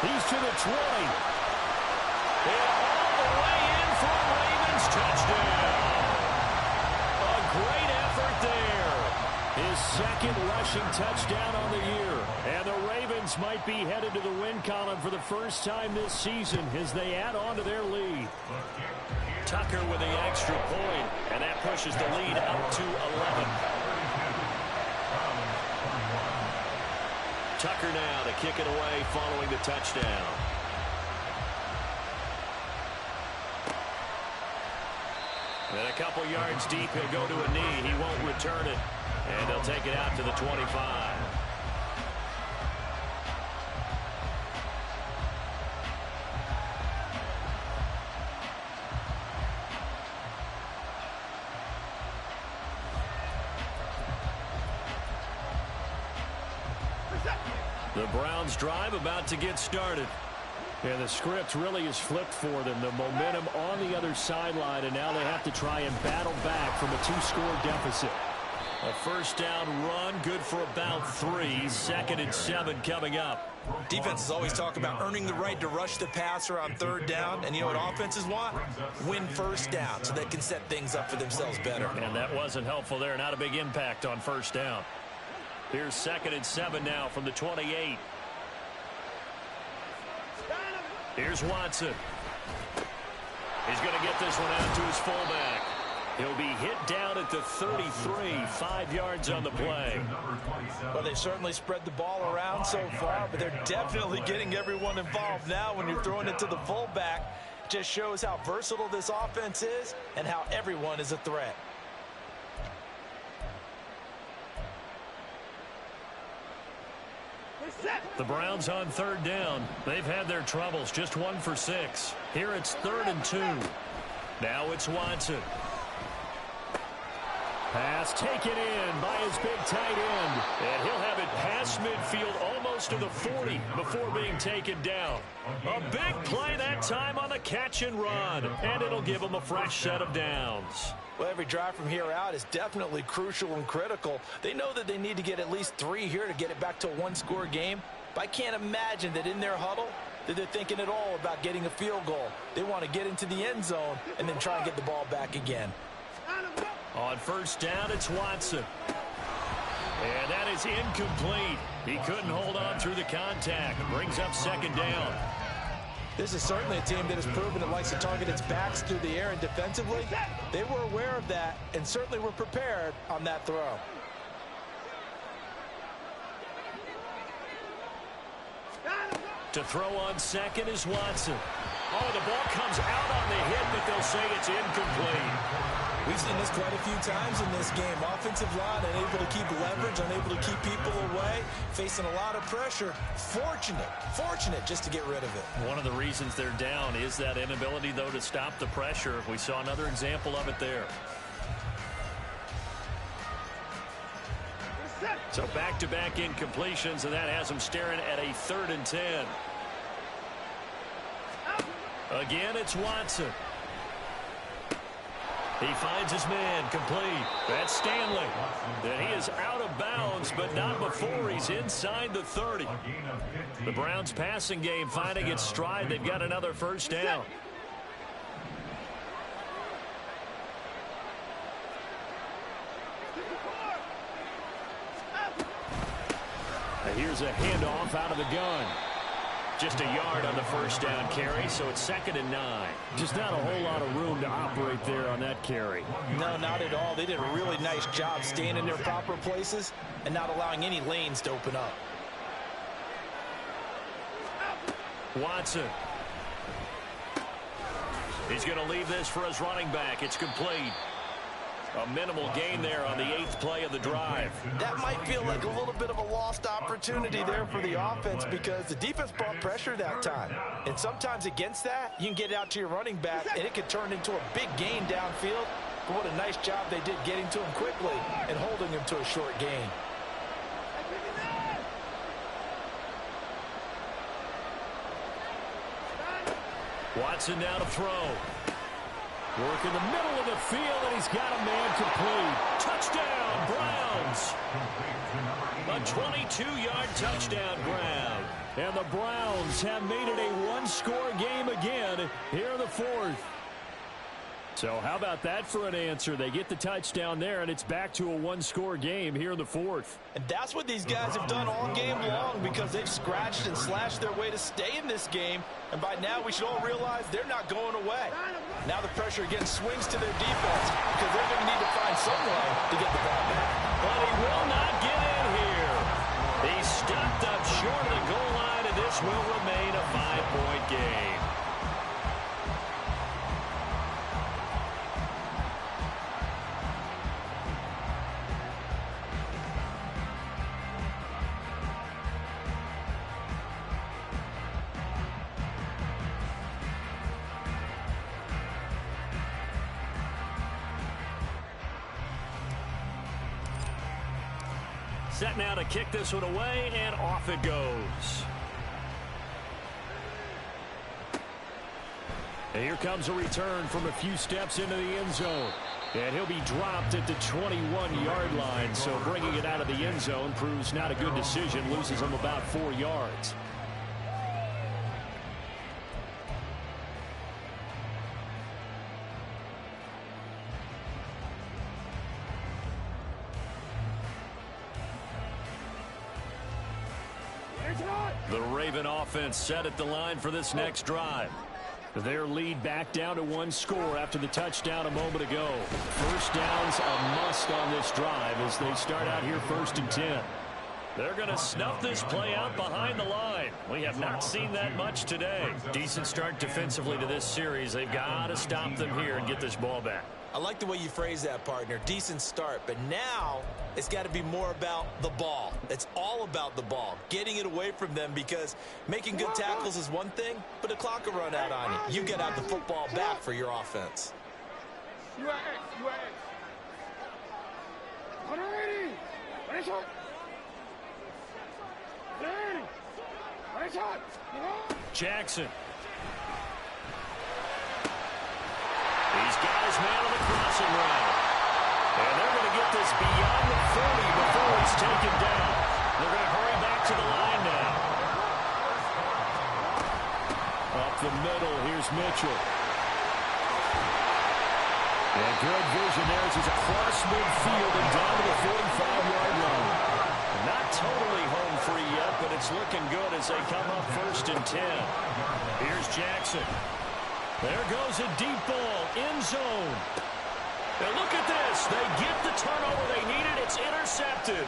He's to the 20. And all the way in for a Ravens touchdown. A great effort there. His second rushing touchdown on the year. And the Ravens might be headed to the win column for the first time this season as they add on to their lead. Tucker with the extra point, and that pushes the lead up to 11. Tucker now to kick it away following the touchdown. And a couple yards deep, he'll go to a knee. He won't return it, and they'll take it out to the 25. The Browns drive about to get started. And the script really is flipped for them. The momentum on the other sideline, and now they have to try and battle back from a 2-score deficit. A first down run, good for about 3. 2nd and 7 coming up. Defenses always talk about earning the right to rush the passer on 3rd down. And you know what offenses want? Win first down so they can set things up for themselves better. And that wasn't helpful there. Not a big impact on first down. Here's 2nd and 7 now from the 28. Here's Watson. He's going to get this one out to his fullback. He'll be hit down at the 33, 5 yards on the play. Well, they've certainly spread the ball around so far, but they're definitely getting everyone involved now when you're throwing it to the fullback. Just shows how versatile this offense is and how everyone is a threat. The Browns on 3rd down. They've had their troubles. Just 1 for 6. Here it's 3rd and 2. Now it's Watson. Pass taken in by his big tight end. And he'll have it past midfield almost to the 40 before being taken down. A big play that time on the catch and run. And it'll give him a fresh set of downs. Well, every drive from here out is definitely crucial and critical. They know that they need to get at least 3 here to get it back to a 1-score game. But I can't imagine that in their huddle that they're thinking at all about getting a field goal. They want to get into the end zone and then try and get the ball back again. On first down, it's Watson. And that is incomplete. He couldn't hold on through the contact. Brings up 2nd down. This is certainly a team that has proven it likes to target its backs through the air, and defensively, they were aware of that and certainly were prepared on that throw. To throw on 2nd is Watson. Oh, the ball comes out on the hit, but they'll say it's incomplete. We've seen this quite a few times in this game. Offensive line unable to keep leverage, unable to keep people away, facing a lot of pressure. Fortunate just to get rid of it. One of the reasons they're down is that inability, though, to stop the pressure. We saw another example of it there. So back-to-back incompletions, and that has them staring at a 3rd and 10. Again, it's Watson. He finds his man, complete. That's Stanley. And he is out of bounds, but not before he's inside the 30. The Browns passing game finding its stride. They've got another first down. Here's a handoff out of the gun. Just a yard on the first down carry, so it's 2nd and 9. Just not a whole lot of room to operate there on that carry. No, not at all. They did a really nice job staying in their proper places and not allowing any lanes to open up. Watson. He's going to leave this for his running back. It's complete. A minimal gain there on the 8th play of the drive. That might feel like a little bit of a lost opportunity there for the offense because the defense brought pressure that time. And sometimes against that, you can get out to your running back, and it could turn into a big gain downfield. But what a nice job they did getting to him quickly and holding him to a short gain. Watson now to throw. Work in the middle of the field, and he's got a man complete. Touchdown, Browns. A 22-yard touchdown grab. And the Browns have made it a one-score game again here in the fourth. So how about that for an answer? They get the touchdown there, and it's back to a one-score game here in the fourth. And that's what these guys have done all game long, because they've scratched and slashed their way to stay in this game. And by now, we should all realize they're not going away. Now the pressure again swings to their defense, because they're going to need to find some way to get the ball back. But he will not get in here. He's stopped up short of the goal line, and this will remain a 5-point game. Set now to kick this one away, and off it goes. And here comes a return from a few steps into the end zone. And he'll be dropped at the 21-yard line, so bringing it out of the end zone proves not a good decision, loses him about 4 yards. The Raven offense set at the line for this next drive. Their lead back down to 1 score after the touchdown a moment ago. First down's a must on this drive as they start out here 1st and 10. They're going to snuff this play out behind the line. We have not seen that much today. Decent start defensively to this series. They've got to stop them here and get this ball back. I like the way you phrase that, partner. Decent start, but now it's got to be more about the ball. It's all about the ball, getting it away from them, because making good tackles is one thing, but the clock will run out on you. You get out the football back for your offense. Jackson. He's got his man on the crossing route. And they're going to get this beyond the 40 before he's taken down. They're going to hurry back to the line now. Up the middle, here's Mitchell. And good vision there as he's across midfield and down to the 45-yard line. Not totally home free yet, but it's looking good as they come up 1st and 10. Here's Jackson. There goes a deep ball, end zone. And look at this. They get the turnover they needed. It's intercepted.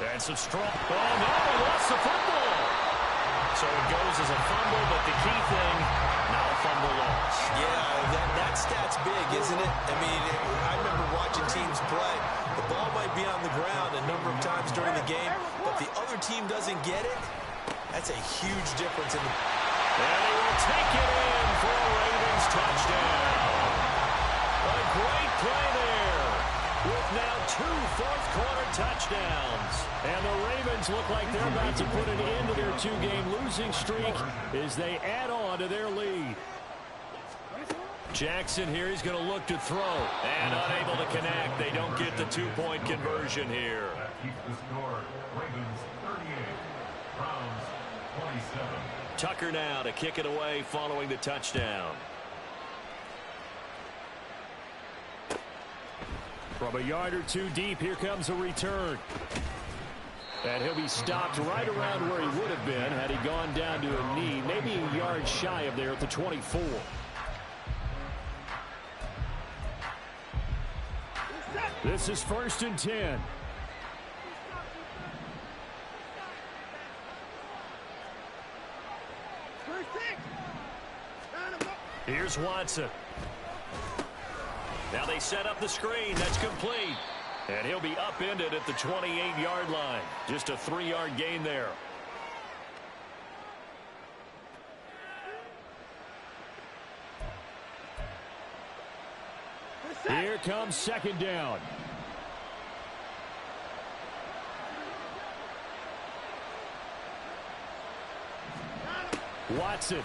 And some strong. Oh, no, they lost the football. So it goes as a fumble, but the key thing, not a fumble loss. Yeah, that stat's big, isn't it? I mean, I remember watching teams play. The ball might be on the ground a number of times during the game, but the other team doesn't get it. That's a huge difference in the... And he will take it in for a Ravens touchdown. A great play there with now 2 fourth-quarter touchdowns. And the Ravens look like they're about to put an end to their 2-game losing streak as they add on to their lead. Jackson here, he's going to look to throw. And unable to connect. They don't get the 2-point conversion here. That keeps the score. Ravens 38, Browns 27. Tucker now to kick it away following the touchdown. From a yard or 2 deep, here comes a return. And he'll be stopped right around where he would have been had he gone down to a knee, maybe a yard shy of there at the 24. This is 1st and 10. Here's Watson. Now they set up the screen. That's complete. And he'll be upended at the 28-yard line. Just a 3-yard gain there. Here comes 2nd down. Watson.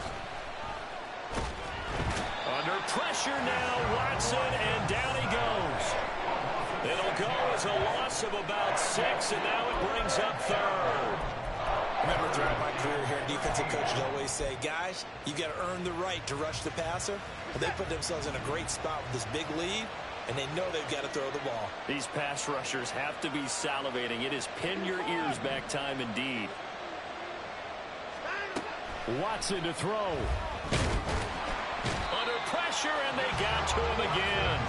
pressure now, Watson, and down he goes. It'll go as a loss of about 6, and now it brings up third. Remember, throughout my career here, defensive coaches always say, guys, you've got to earn the right to rush the passer. But they put themselves in a great spot with this big lead, and they know they've got to throw the ball. These pass rushers have to be salivating. It is pin your ears back time indeed. Watson to throw. Under pressure, and they got to him again.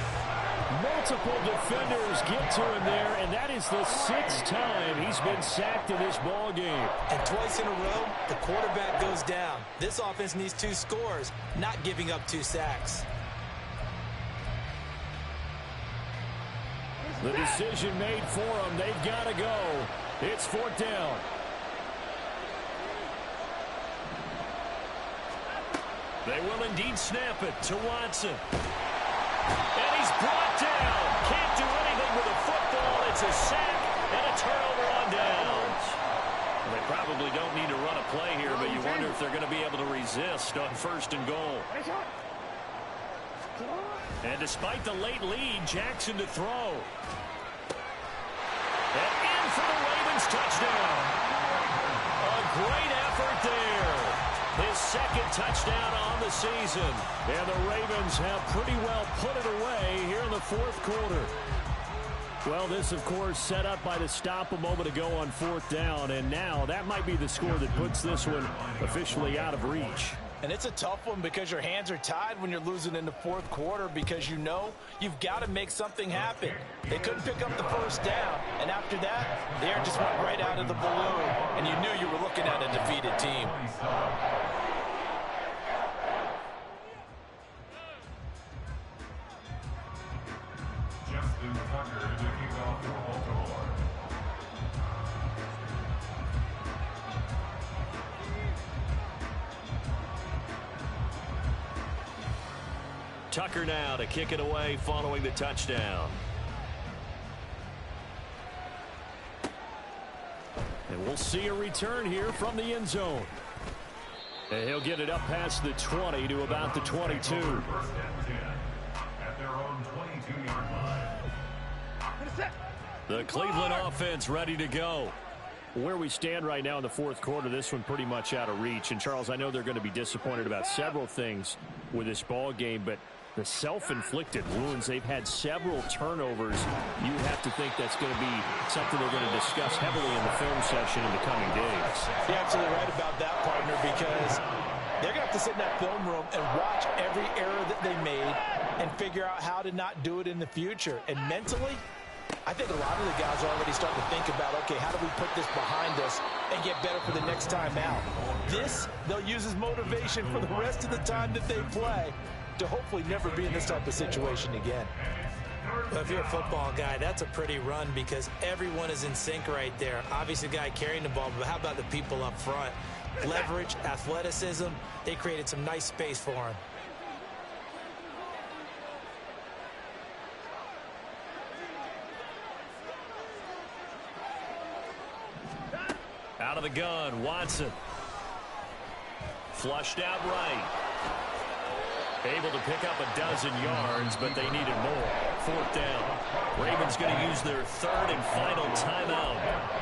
Multiple defenders get to him there, and that is the 6th time he's been sacked in this ball game. And twice in a row, the quarterback goes down. This offense needs 2 scores, not giving up 2 sacks. The decision made for them. They've got to go. It's 4th down. They will indeed snap it to Watson. And he's brought down. Can't do anything with a football. It's a sack and a turnover on downs. Well, they probably don't need to run a play here, but you wonder if they're going to be able to resist on 1st and goal. And despite the late lead, Jackson to throw. And in for the Ravens touchdown. A great effort there. His 2nd touchdown on the season. And the Ravens have pretty well put it away here in the 4th quarter. Well, this, of course, set up by the stop a moment ago on 4th down. And now that might be the score that puts this one officially out of reach. And it's a tough one because your hands are tied when you're losing in the 4th quarter because you know you've got to make something happen. They couldn't pick up the 1st down, and after that, the air just went right out of the balloon, and you knew you were looking at a defeated team. Justin Tucker to kick off for Baltimore. Tucker now to kick it away following the touchdown. And we'll see a return here from the end zone. And he'll get it up past the 20 to about the 22. 1st and 10 at their own 22-yard line. The Cleveland offense ready to go. Where we stand right now in the 4th quarter, this one pretty much out of reach. And, Charles, I know they're going to be disappointed about several things with this ball game, but the self-inflicted wounds, they've had several turnovers. You have to think that's going to be something they're going to discuss heavily in the film session in the coming days. You're absolutely right about that, partner, because they're going to have to sit in that film room and watch every error that they made and figure out how to not do it in the future. And mentally, I think a lot of the guys are already starting to think about, okay, how do we put this behind us and get better for the next time out? This, they'll use as motivation for the rest of the time that they play to hopefully never be in this type of situation again. Well, if you're a football guy, that's a pretty run because everyone is in sync right there. Obviously, the guy carrying the ball, but how about the people up front? Leverage, athleticism, they created some nice space for him. Out of the gun, Watson. Flushed out right. Able to pick up a dozen yards, but they needed more. 4th down. Ravens going to use their 3rd and final timeout.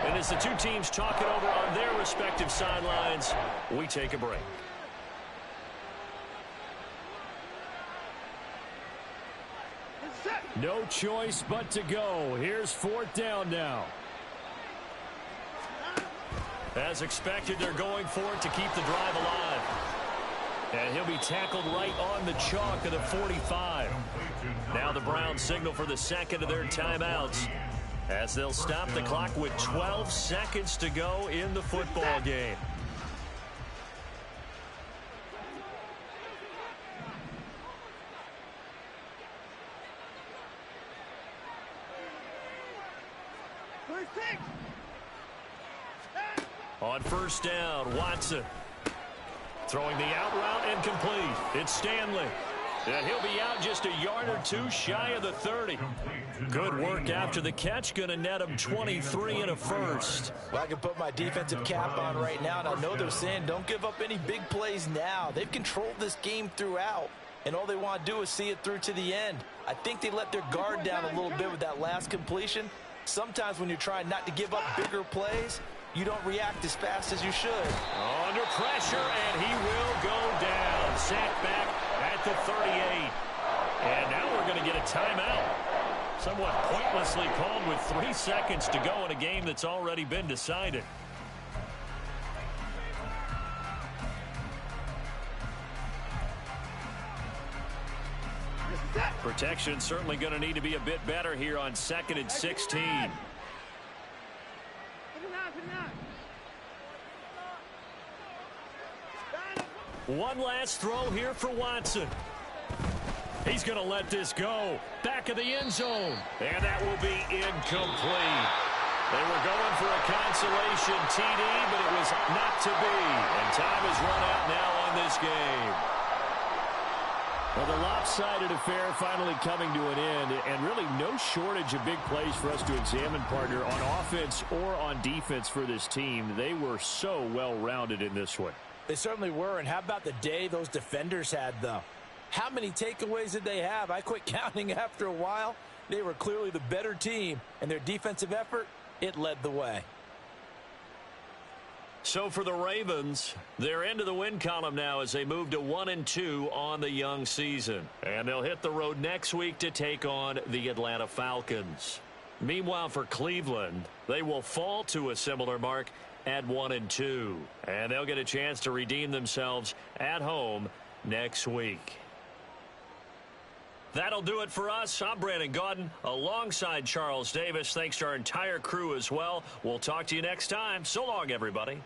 And as the two teams talk it over on their respective sidelines, we take a break. No choice but to go. Here's 4th down now. As expected, they're going for it to keep the drive alive. And he'll be tackled right on the chalk of the 45. Now the Browns signal for the 2nd of their timeouts as they'll stop the clock with 12 seconds to go in the football game. On 1st down, Watson. Throwing the out route and complete. It's Stanley. And he'll be out just a yard or two shy of the 30. Good work after the catch. Going to net him 23 and a first. Well, I can put my defensive cap on right now, and I know they're saying don't give up any big plays now. They've controlled this game throughout. and all they want to do is see it through to the end. I think they let their guard down a little bit with that last completion. Sometimes when you're trying not to give up bigger plays, you don't react as fast as you should. Under pressure, and he will go down. Sacked back at the 38. And now we're going to get a timeout. Somewhat pointlessly called with 3 seconds to go in a game that's already been decided. Protection certainly going to need to be a bit better here on 2nd and 16. One last throw here for Watson. He's going to let this go. Back of the end zone. And that will be incomplete. They were going for a consolation TD, but it was not to be. And time has run out now on this game. Well, the lopsided affair finally coming to an end, and really no shortage of big plays for us to examine, partner, on offense or on defense for this team. They were so well-rounded in this one. They certainly were, and how about the day those defenders had, though? How many takeaways did they have? I quit counting after a while. They were clearly the better team, and their defensive effort, it led the way. So for the Ravens, they're into the win column now as they move to 1-2 on the young season. And they'll hit the road next week to take on the Atlanta Falcons. Meanwhile, for Cleveland, they will fall to a similar mark at 1-2. And they'll get a chance to redeem themselves at home next week. That'll do it for us. I'm Brandon Gaudin alongside Charles Davis. Thanks to our entire crew as well. We'll talk to you next time. So long, everybody.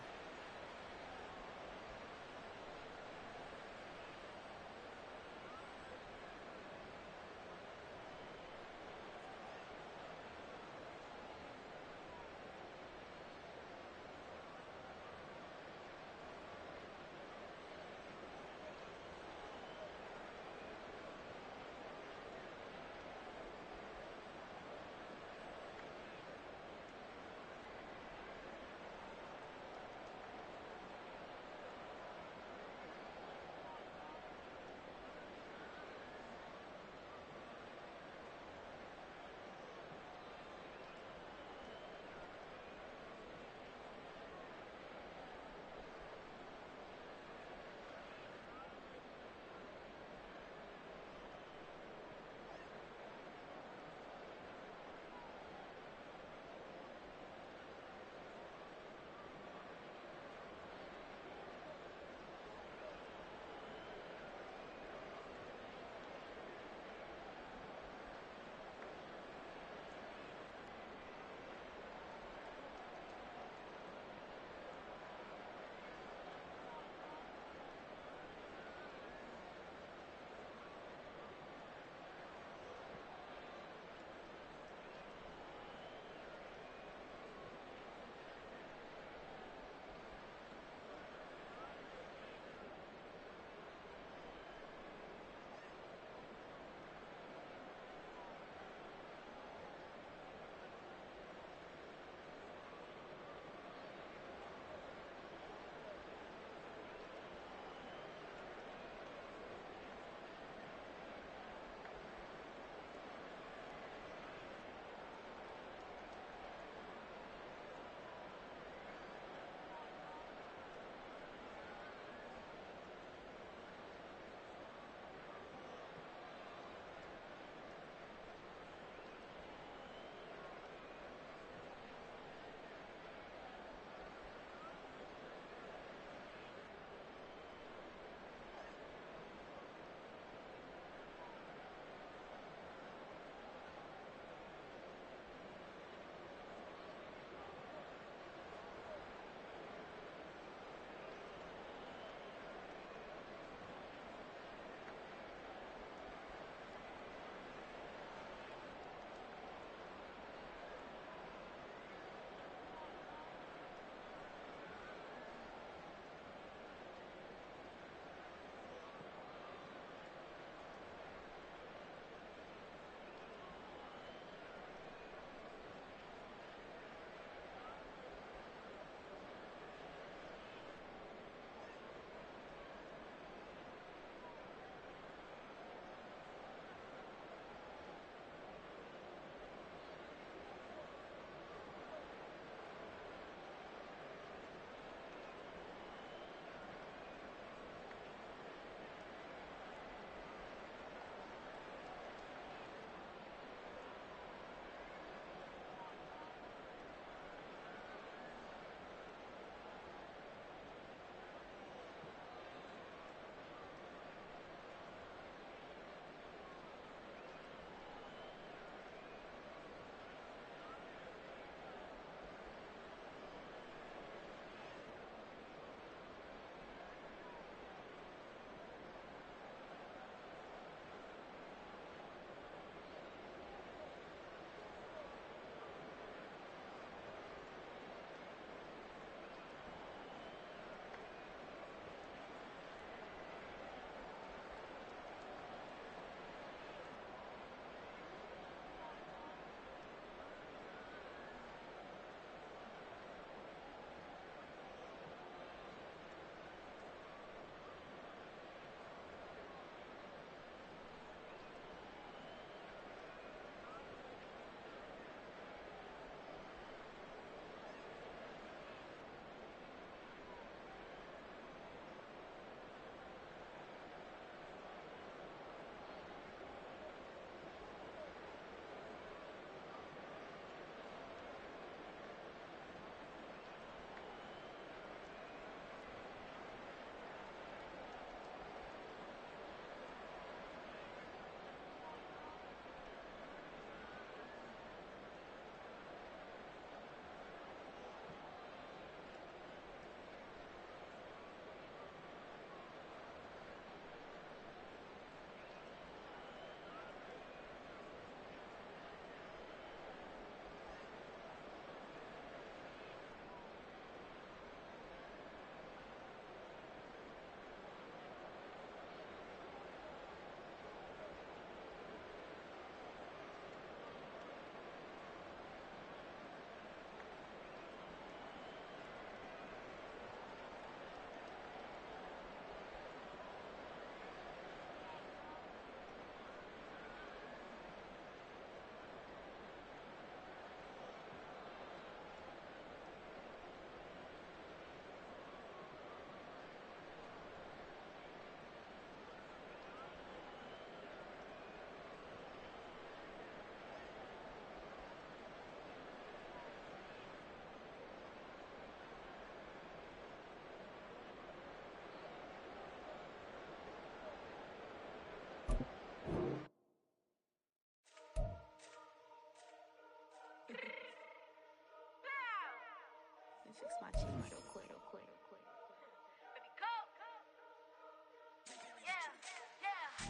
fix my cheese real quick.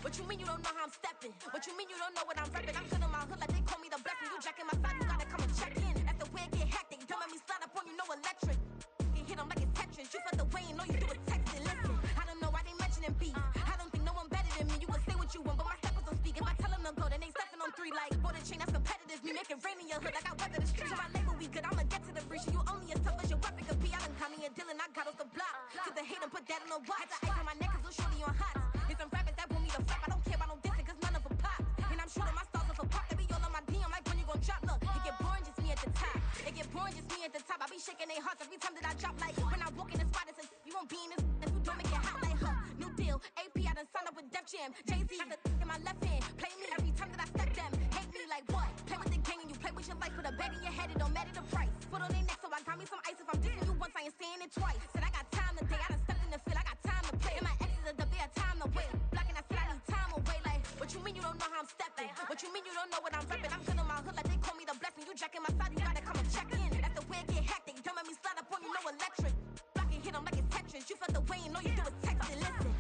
What you mean you don't know how I'm stepping? What you mean you don't know what I'm repping? I'm good in my hood like they call me the blessing. You jacking my side, you gotta come and check in. That's the way it get hectic. Don't let me slide up on you, no electric. You hit them like it's Tetris. You felt the way and all you do is text it. Listen, I don't know why they mentioning beef. I don't think no one better than me. You can say what you want, but my steppers don't speak. If I tell them to go, then they stepping on 3 like border chain. That's competitive. Me making rain in your hood like I weather the street. So my label we good. I'ma get to the breach. You only as tough as your weapon could be. I done caught me a Dylan. I got off the block. Cause the hate and put that on the watch. I ice on my neck cause little shorty on hot. Get some rappers that want me to flap. I don't care about no dissing cause none of them pop. And I'm shooting my stars off a pop. They be all on my DM like when you gon' drop. Look, it get boring just me at the top. It get boring just me at the top. I be shaking their hearts every time that I drop. Like when I walk in the spot, it says you won't be in this. And you don't make it hot like new deal. AP I done signed up with Def Jam. Jay-Z got the in my left hand. Play me every time that I step them. Hate me like what? Play with the gang and you play with your life. Put a bag in your head, it don't matter the price. Foot on their neck, so I got me some ice. If I'm dissing you once, I ain't saying it twice. Said I got time today. I done stepped in the field. I got time to play. And my exes are up there, time to wait. Blocking, I said I need time away. Like what you mean you don't know how I'm stepping? What you mean you don't know what I'm repping? I'm good in my hood like they call me the blessing. You jacking my side, you gotta come and check in. That's the way it get hectic. Don't let me slide up on you, no electric. Blocking, hit them like it's Tetris. You felt the way and all you do is text it. Listen.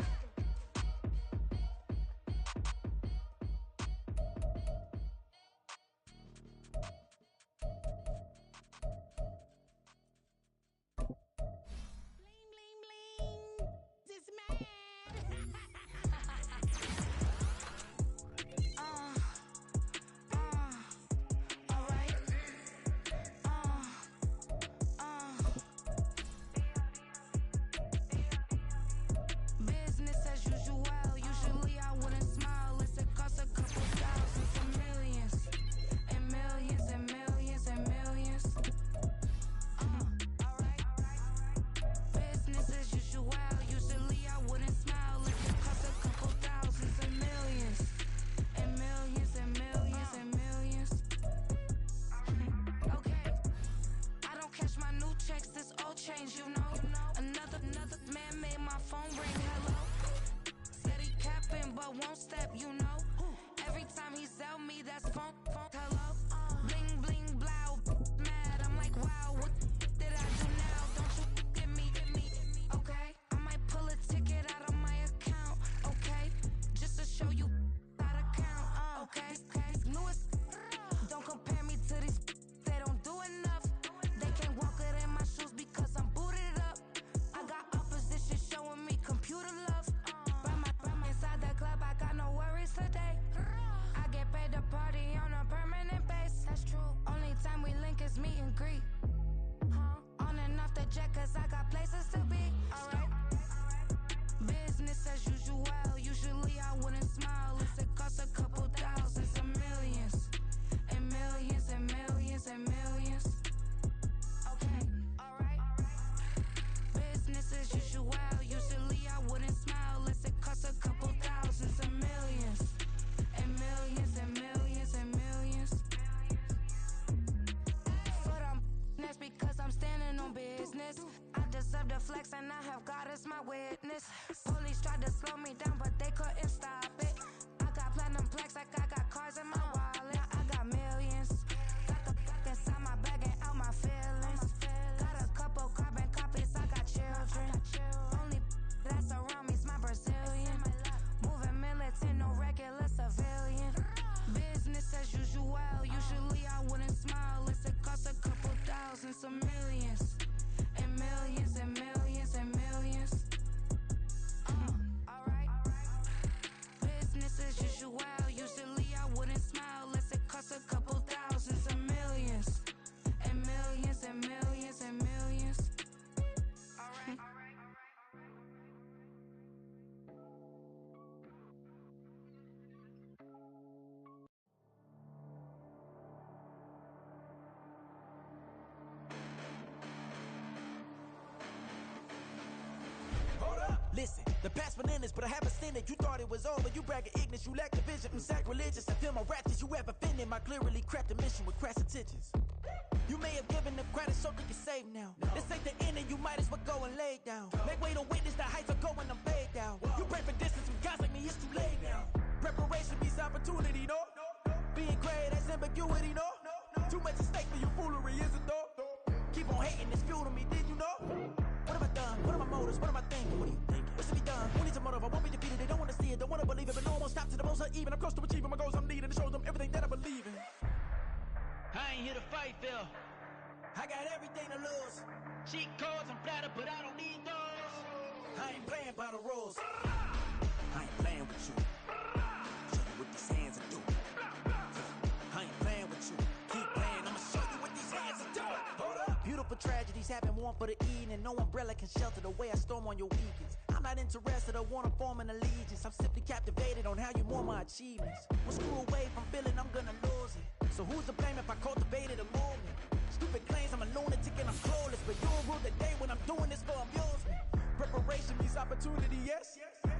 Listen, the past bananas, but I haven't seen it. You thought it was over, you bragging ignorance, you lack the vision. I'm sacrilegious, I feel my raptures, you have offended my clearly crafted mission with crass intentions. You may have given them credit, so they can save now. This ain't the end, and you might as well go and lay down. Make way to witness the heights are going, I'm laid down. You pray for distance from guys like me, it's too late now. Preparation means opportunity, no? Being great, that's ambiguity, no? Too much at stake for your foolery, is it though? Keep on hating, it's fuel to me, fight feel. I got everything to lose. Cheat codes and flatter, but I don't need those. I ain't playing by the rules. I ain't playing with you. Show you what these hands are doing. I ain't playing with you. Keep playing, I'ma show you what these hands are doing. Hold up. Beautiful tragedies happen, one for the evening. No umbrella can shelter the way I storm on your weekends. I'm not interested, I wanna form an allegiance. I'm simply captivated on how you more my achievements. One screw away from feeling I'm gonna lose it. So who's to blame if I cultivated a movement? Stupid claims I'm a lunatic and I'm clueless, but you'll rule the day when I'm doing this for amusement. Preparation means opportunity, yes.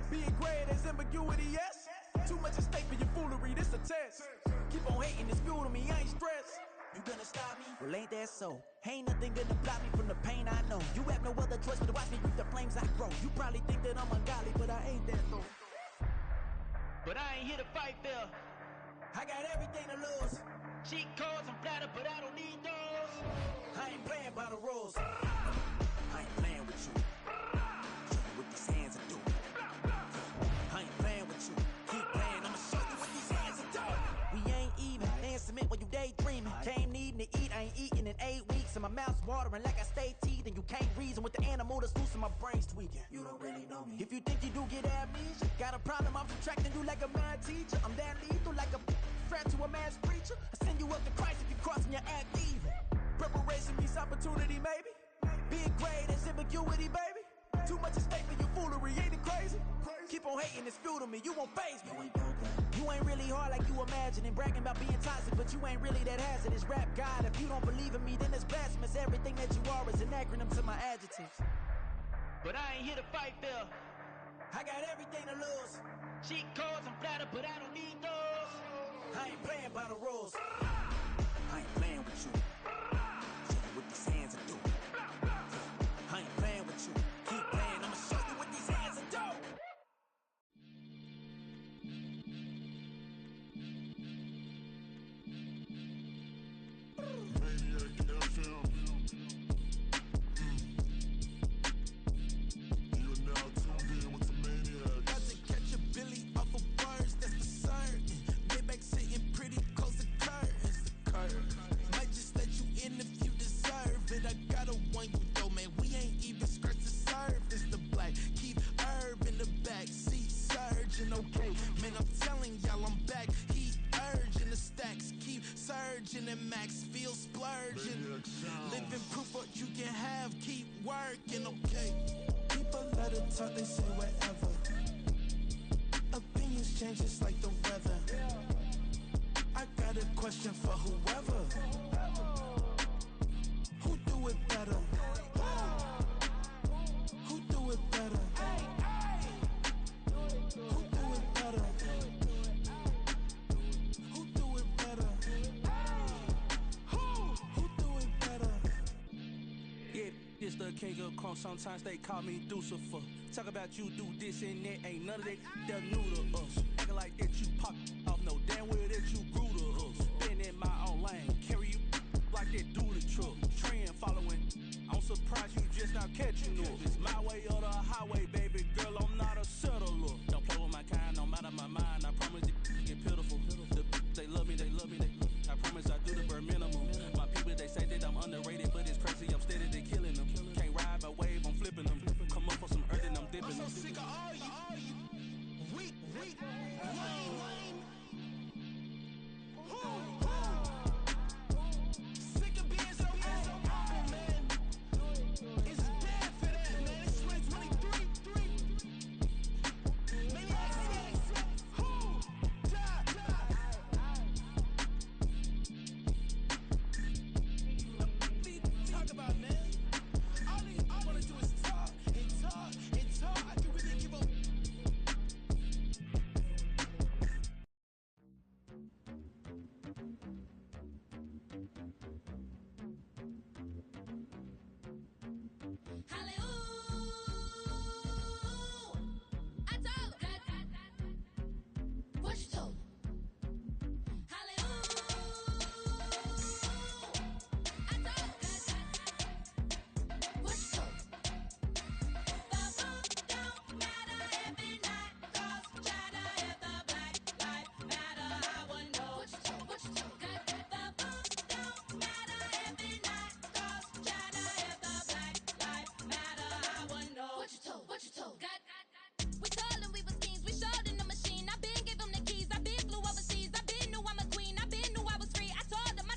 Being great is ambiguity, yes. Too much at stake for your foolery, this a test. Keep on hating, it's fuel to me, I ain't stressed. You gonna stop me? Well, ain't that so? Ain't nothing gonna block me from the pain I know. You have no other choice but to watch me reap the flames I grow. You probably think that I'm ungodly, but I ain't that though. But I ain't here to fight, Phil. I got everything to lose. Cheat codes and flatter, but I don't need those. I ain't playing by the rules. I ain't playing with you. Show you what these hands are doing. I ain't playing with you. Keep playing, I'ma show you what these hands are doing. We ain't even. They cement when you daydreaming. Came needing to eat, I ain't eating in 8 weeks. And my mouth's watering like I stay teeth. And you can't reason with the animal that's loose and my brain's tweaking. You don't really know me. If you think you do get amnesia, got a problem, I'm subtracting you like a mad teacher. I'm that lethal like a threat to a mass preacher. I send you up to Christ if you crossing your act evil. Preparation means opportunity, maybe. Being great is ambiguity, baby. Too much at stake for your foolery, ain't it crazy? Keep on hating, it's fuel to me, you won't faze me. You ain't really hard like you imagining. Bragging about being toxic, but you ain't really that hazardous. Rap God, if you don't believe in me, then it's blasphemous. Everything that you are is an acronym to my adjectives. But I ain't here to fight, Phil. I got everything to lose. Cheat codes and flatter, but I don't need those. I ain't playing by the rules. I ain't playing with you. Show you what these hands are doing. I ain't playing with you. Keep playing, I'ma show you what these hands are doing. Maniac FM. You are now tuned in with the Maniacs. Got to catch a Billy off of words, that's for certain. Maybach sitting pretty close to curtains. Might just let you in if you deserve it. I gotta warn you though, man, we ain't even scratched the surface. The black, keep herb in the back seat, surging, okay. Man, I'm telling y'all I'm back. Heat urging the stacks, keep surging and max feel splurging. Living proof what you can have, keep working, okay. People let it talk, they say whatever. Opinions change just like the weather. I got a question for whoever. Who do it better? Who do it better? Who do it better? Who do it better? Who do it better? Yeah, this the king of crunk. Sometimes they call me Lucifer. Talk about you do this and that. Ain't none of that. They're new to us. Acting like that you pop off. No damn well that you grew to us. Been in my own lane. Carry you like that dually truck. Trend following. I'm surprised you just now catching up. It's my way or the highway, baby girl. I'm not a settler. Don't play with my kind. I'm out of my mind. I promise it get pitiful. They love me. I promise I do the bare minimum. My people, they say that I'm underrated, but it's crazy. I'm steady, they killing them. Can't ride my wave, I'm flipping them. Come up for some earth and I'm dipping them. I'm so sick of all you. Weak, lame. Sick of being so humble, man. It's dead for that, man. It's 2023. We told them we was kings, we showed them the machine. I been give them the keys, I been flew overseas. I been knew I'm a queen, I been knew I was free. I told them. I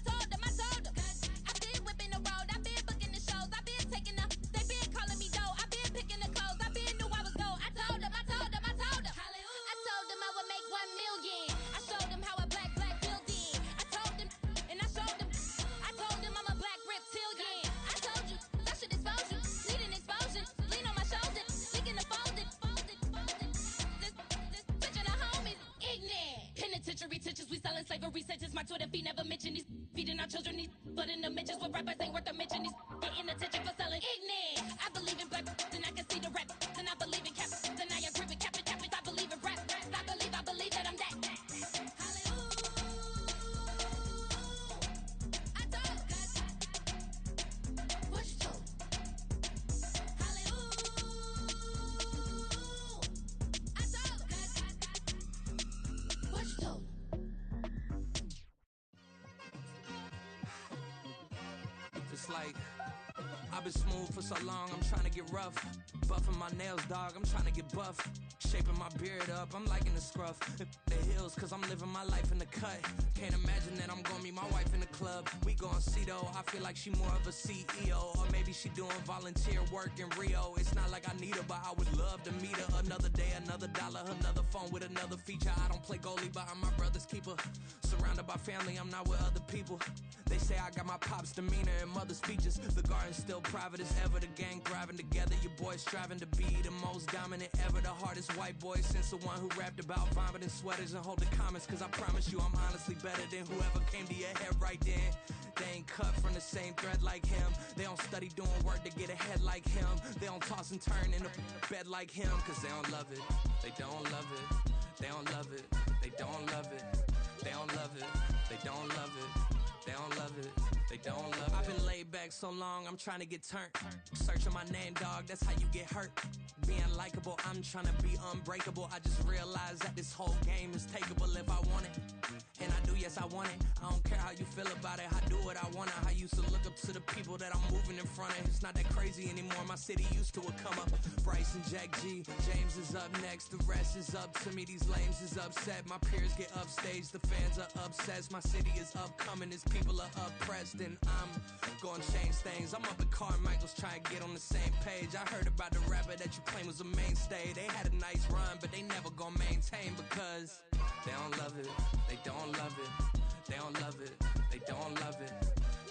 been whipping the road, I been booking the shows. I been taking the, they been calling me dough. I been picking the clothes, I been knew I was gold. I told them. I told them I would make 1 million. I showed them how a black building. I told them, and I showed them. I told them I'm a black reptilian. I told you, that should expose you. Need an explosion, lean on my shoulder. Licking the folded. This touching the homies, ignorant. Penitentiary teachers, we selling slavery sentence. My Twitter feed never mention these. Feeding our children these. But in the mentions with rappers ain't worth a mention. These getting attention for selling ignorant. I believe in black, then I can see the rap. Then I believe in cap, then I agree with cap. I believe in rap. I believe that I'm that. I told God. What you told? Hallelujah. I told God. What you told? It's like I've been smooth for so long, I'm trying to get rough. Buffing my nails, dog, I'm trying to get buff. Shaping my beard up, I'm liking the scruff. The hills, cause I'm living my life in the cut. Can't imagine that I'm gonna meet my wife in the club. We gon' see though, I feel like she more of a CEO. Or maybe she doing volunteer work in Rio. It's not like I need her, but I would love to meet her. Another day, another dollar, another phone with another feature. I don't play goalie, but I'm my brother's keeper. Surrounded by family, I'm not with other people. They say I got my pop's demeanor and mother's features. The garden's still private as ever, the gang thriving together. Your boys striving to be the most dominant ever. The hardest white boy since the one who rapped about vomiting sweaters and holding comments. Cause I promise you I'm honestly better than whoever came to your head right then. They ain't cut from the same thread like him. They don't study doing work to get ahead like him. They don't toss and turn in the bed like him. Cause they don't love it, they don't love it. They don't love it, they don't love it. They don't love it, they don't love it. They don't love it, they don't love it. I've been laid back so long, I'm trying to get turned. Searching my name, dog, that's how you get hurt. Being likable, I'm trying to be unbreakable. I just realized that this whole game is takeable if I want it. And I do, yes, I want it. I don't care how you feel about it, I do what I want. I used to look up to the people that I'm moving in front of. It's not that crazy anymore, my city used to it come up. Bryce and Jack G, James is up next. The rest is up to me, these lames is upset. My peers get upstaged, the fans are obsessed. My city is upcoming, its people are oppressed. And I'm gonna change things. I'm up at Carmichael's trying to get on the same page. I heard about the rapper that you claim was a mainstay. They had a nice run, but they never gonna maintain because they don't love it, they don't love it, they don't love it, they don't love it,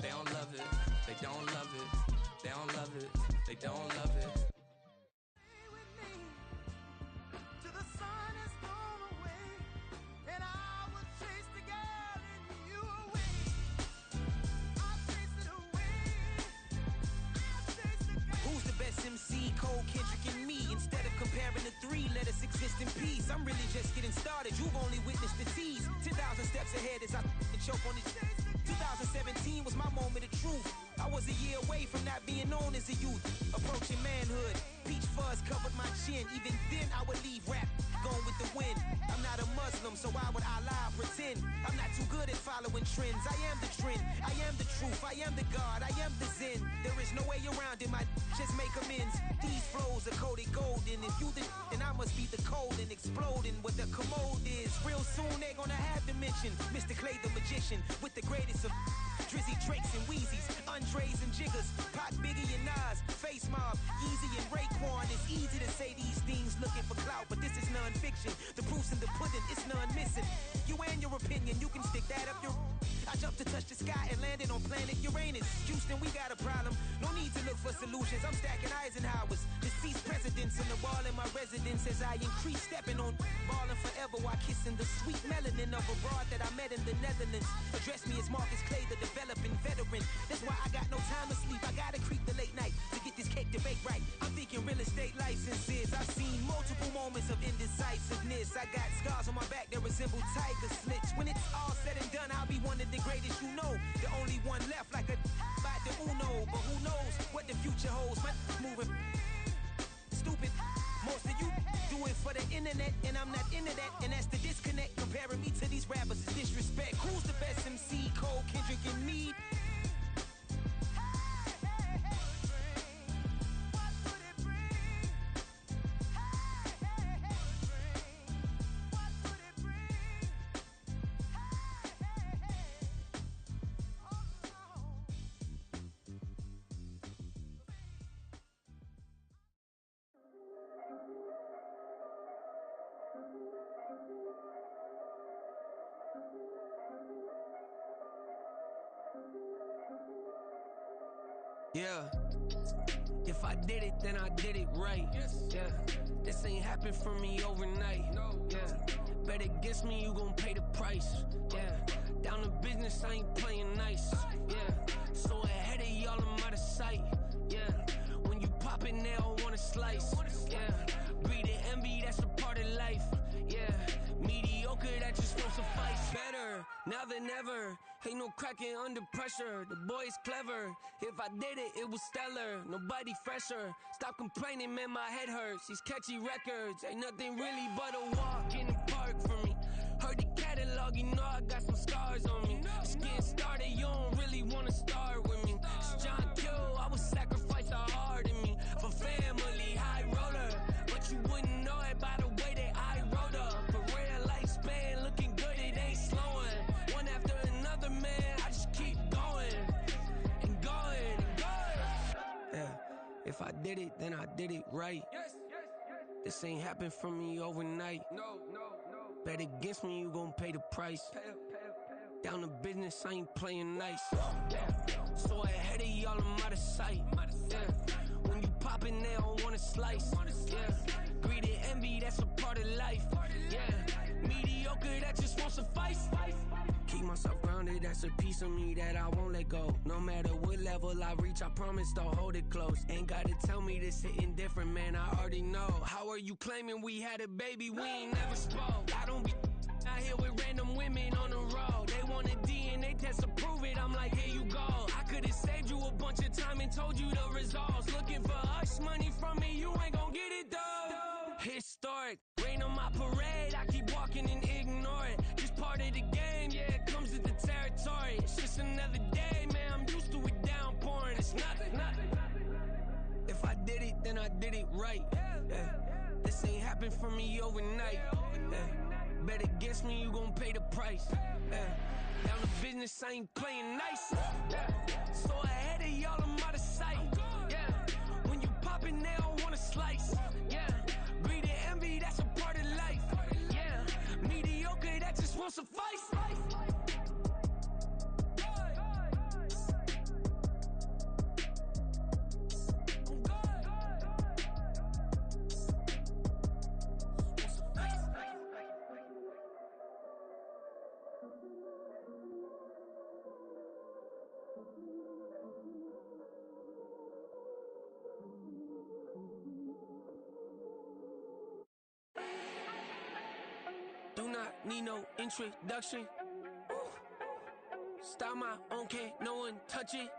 they don't love it, they don't love it, they don't love it, they don't love it. MC, Cole, Kendrick, and me. Instead of comparing the three, let us exist in peace. I'm really just getting started. You've only witnessed the tease. 10,000 steps ahead as I choke on these. 2017 was my moment of truth. I was a year away from not being known as a youth. Approaching manhood. Peach fuzz covered my chin. Even then I would leave rap going with the wind. I'm not a Muslim, so why would I lie or pretend? I'm not too good at following trends. I am the trend. I am the truth. I am the God. I am the Zen. There is no way around it. I just make amends. These flows are coated golden. If you the then I must be the cold and exploding what the commode is. Real soon they're gonna have to mention Mr. Clay the magician with the greatest of Drizzy, Drakes, and Wheezies, Andres and Jiggers, Pac, Biggie, and Nas, Face Mob, Easy and Raekwon. It's easy to say these things looking for clout, but this is non-fiction. The proof's in the pudding, it's none missing. You and your opinion, you can stick that up your... I jumped to touch the sky and landed on planet Uranus. Houston, we got a problem. No need to look for solutions. I'm stacking Eisenhowers. Deceased presidents in the wall in my residence as I increase stepping on ballin' forever while kissing the sweet melanin of a broad that I met in the Netherlands. Address me as Marcus Clay, the developing veteran. That's why I got no time to sleep. I gotta creep the late night to get this cake to bake right. I'm thinking real estate licenses. I've seen multiple moments of indecisiveness. I got scars on my back that resemble tiger slits. When it's all said and done, I'll be one of the greatest you know. The only one left like a by the Uno. But who knows what the future holds. My moving stupid. Most of you do it for the internet, and I'm not into that. And that's the disconnect. Comparing me to these rappers is disrespect. Who's the best MC? Cole, Kendrick, and me? Yeah. If I did it, then I did it right. Yeah. This ain't happened for me overnight. Yeah. Bet against me, you gon' pay the price. Yeah. Down to business, I ain't playing nice. Yeah. So ahead of y'all, I'm out of sight. Yeah. When you pop in, they all wanna slice. Yeah. Greed and envy, that's a part of life. Yeah. Mediocre, that just won't suffice. Better, now than ever. Ain't no cracking under pressure. The boy's clever. If I did it, it was stellar. Nobody fresher. Stop complaining, man, my head hurts. These catchy records ain't nothing really but a walk in the park for me. Heard the catalog, you know I got some scars on me. Just getting started, you don't really wanna start with me. It's John Q, I would sacrifice a heart in me for family, high roller. But you wouldn't know it by the way that I wrote up. Career lifespan looking good, it ain't slowing. One after another, man, I just keep going and going and going. Yeah, if I did it, then I did it right. This ain't happened for me overnight. No. Bet against me, you gon' pay the price. Down to business, I ain't playing nice. Yeah. So ahead of y'all, I'm out of sight. Yeah. When you poppin', they don't wanna slice. Yeah. Greed and envy, that's a part of life. Yeah. Mediocre, that just won't suffice. Keep myself grounded, that's a piece of me that I won't let go. No matter what level I reach, I promise to hold it close. Ain't gotta tell me this hitting different, man, I already know. How are you claiming we had a baby, we ain't never spoke? I don't be out here with random women on the road. They want a DNA test to prove it, I'm like, here you go. I could've saved you a bunch of time and told you the results. Looking for hush money from me, you ain't gon' get it though. Historic, rain on my parade, I keep walking and ignore it. Just part of the game, yeah, it comes with the territory. It's just another day, man, I'm used to it downpouring. It's nothing. If I did it, then I did it right. Yeah. This ain't happened for me overnight. Yeah. Bet against me, you gon' pay the price. Yeah. Down to business, I ain't playing nice. Yeah. So ahead of y'all, I'm out of sight. Yeah. When you poppin', they don't wanna slice. Yeah. Greed and envy, that's a part of life. Yeah. Mediocre, that just won't suffice. Do not need no introduction. Style my own, can't no one touch it.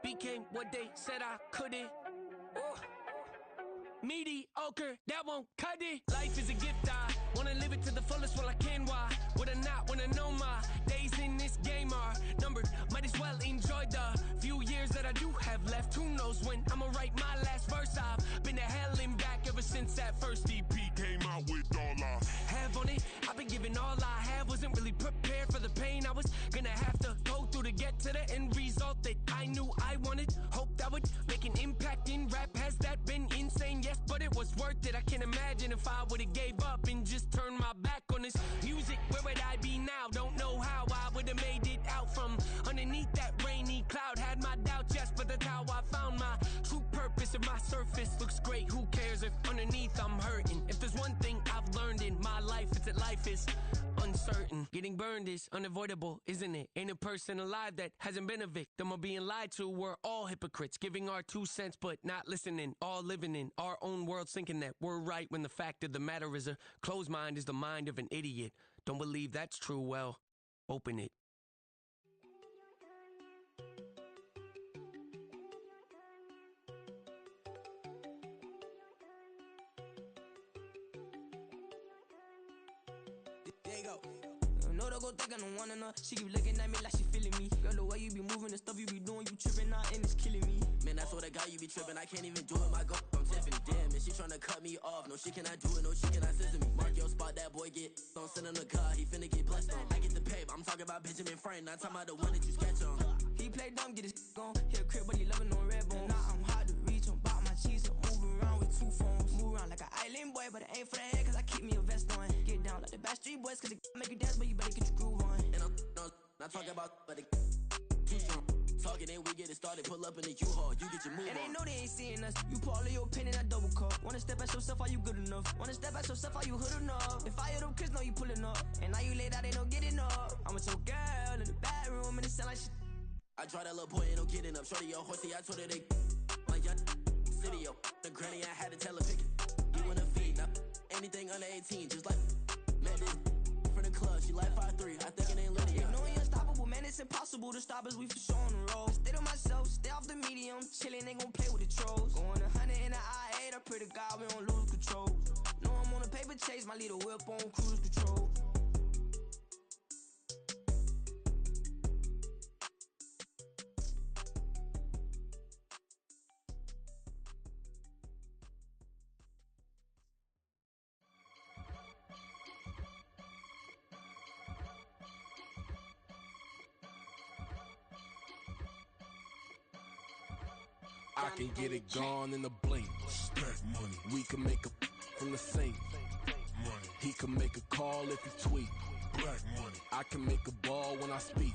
Became what they said I couldn't. Mediocre, that won't cut it. Life is a gift, I wanna live it to the fullest while I can. Why would I not wanna know my days in this game are numbered? Might as well enjoy the few years that I do have left. Who knows when I'ma write my last verse? I've been to hell and back ever since that first EP came out with all I have on it. I've been giving all I have, wasn't really prepared for the pain I was gonna have to go through to get to the end result that I knew I wanted. Hoped I would make an impact in rap. Has that been insane? Yes, but it was worth it. I can't imagine if I would've gave up and just turned my back on this music. Where would I be now? Don't know how I would've made it out from underneath that rainy cloud. Had my doubts, yes, but that's how I found my true purpose. If my surface looks great, who cares if underneath I'm hurting? If there's one thing I've learned in my life, it's that life is uncertain. Getting burned is unavoidable, isn't it? Ain't a person alive that hasn't been a victim of being lied to. We're all hypocrites, giving our 2 cents but not listening. All living in our own world, thinking that we're right when the fact of the matter is a closed mind is the mind of an idiot. Don't believe that's true? Well, open it. There you go. No, don't go thinking I wanna know. She keep looking at me like she feeling me. Girl, the way you be moving, the stuff you be doing, you tripping out and it's killing me. Man, that's what I got, you be tripping. I can't even do it, my go. I'm Tiffany. Damn, and she tryna cut me off. No, she cannot do it, no, she cannot scissor me. Mark your spot, that boy get. Don't send him the car, he finna get blessed on. I get the pay, I'm talking about Benjamin Franklin. Not talking about the one that you sketch on. He play dumb, get his gone. Hit a crib, but he loving on red bone. Now I'm hard to reach, I'm bout my cheese. Move around with 2 phones. Move around like an island boy, but it ain't for the head, cause I keep me a vest on. Get down like the Backstreet Boys, cause it make you dance, but you better get your groove on. And I'm not talking about, but it too strong. Talking and then we get it started. Pull up in the U-Haul, you get your move And on. they know they ain't seeing us. You pull all your pain in that double cup. Wanna step at yourself, are you good enough? Wanna step at yourself, are you hood enough? If I hear them kids know you pulling up, and now you laid out, they don't get enough. I'm with your girl in the bedroom, and it sound like shit. I draw that little boy, ain't no getting up. Shorty, your horsey, I told her they my young city, yo. The granny, I had to tell her pick it. You in a feed, now anything under 18, just like met this from the club. She like 5'3", I think it ain't Lydia. You know we unstoppable, man, it's impossible to stop us, we for sure on the road. Stay to myself, stay off the medium, chillin', ain't gon' play with the trolls. Going 100 in the I-8, I pray to God we don't lose control. Know I'm on a paper chase, my little whip on cruise control. I can get it gone in a blink. Stack money. We can make a from the sink. Money. He can make a call if he tweet. Black money. I can make a ball when I speak.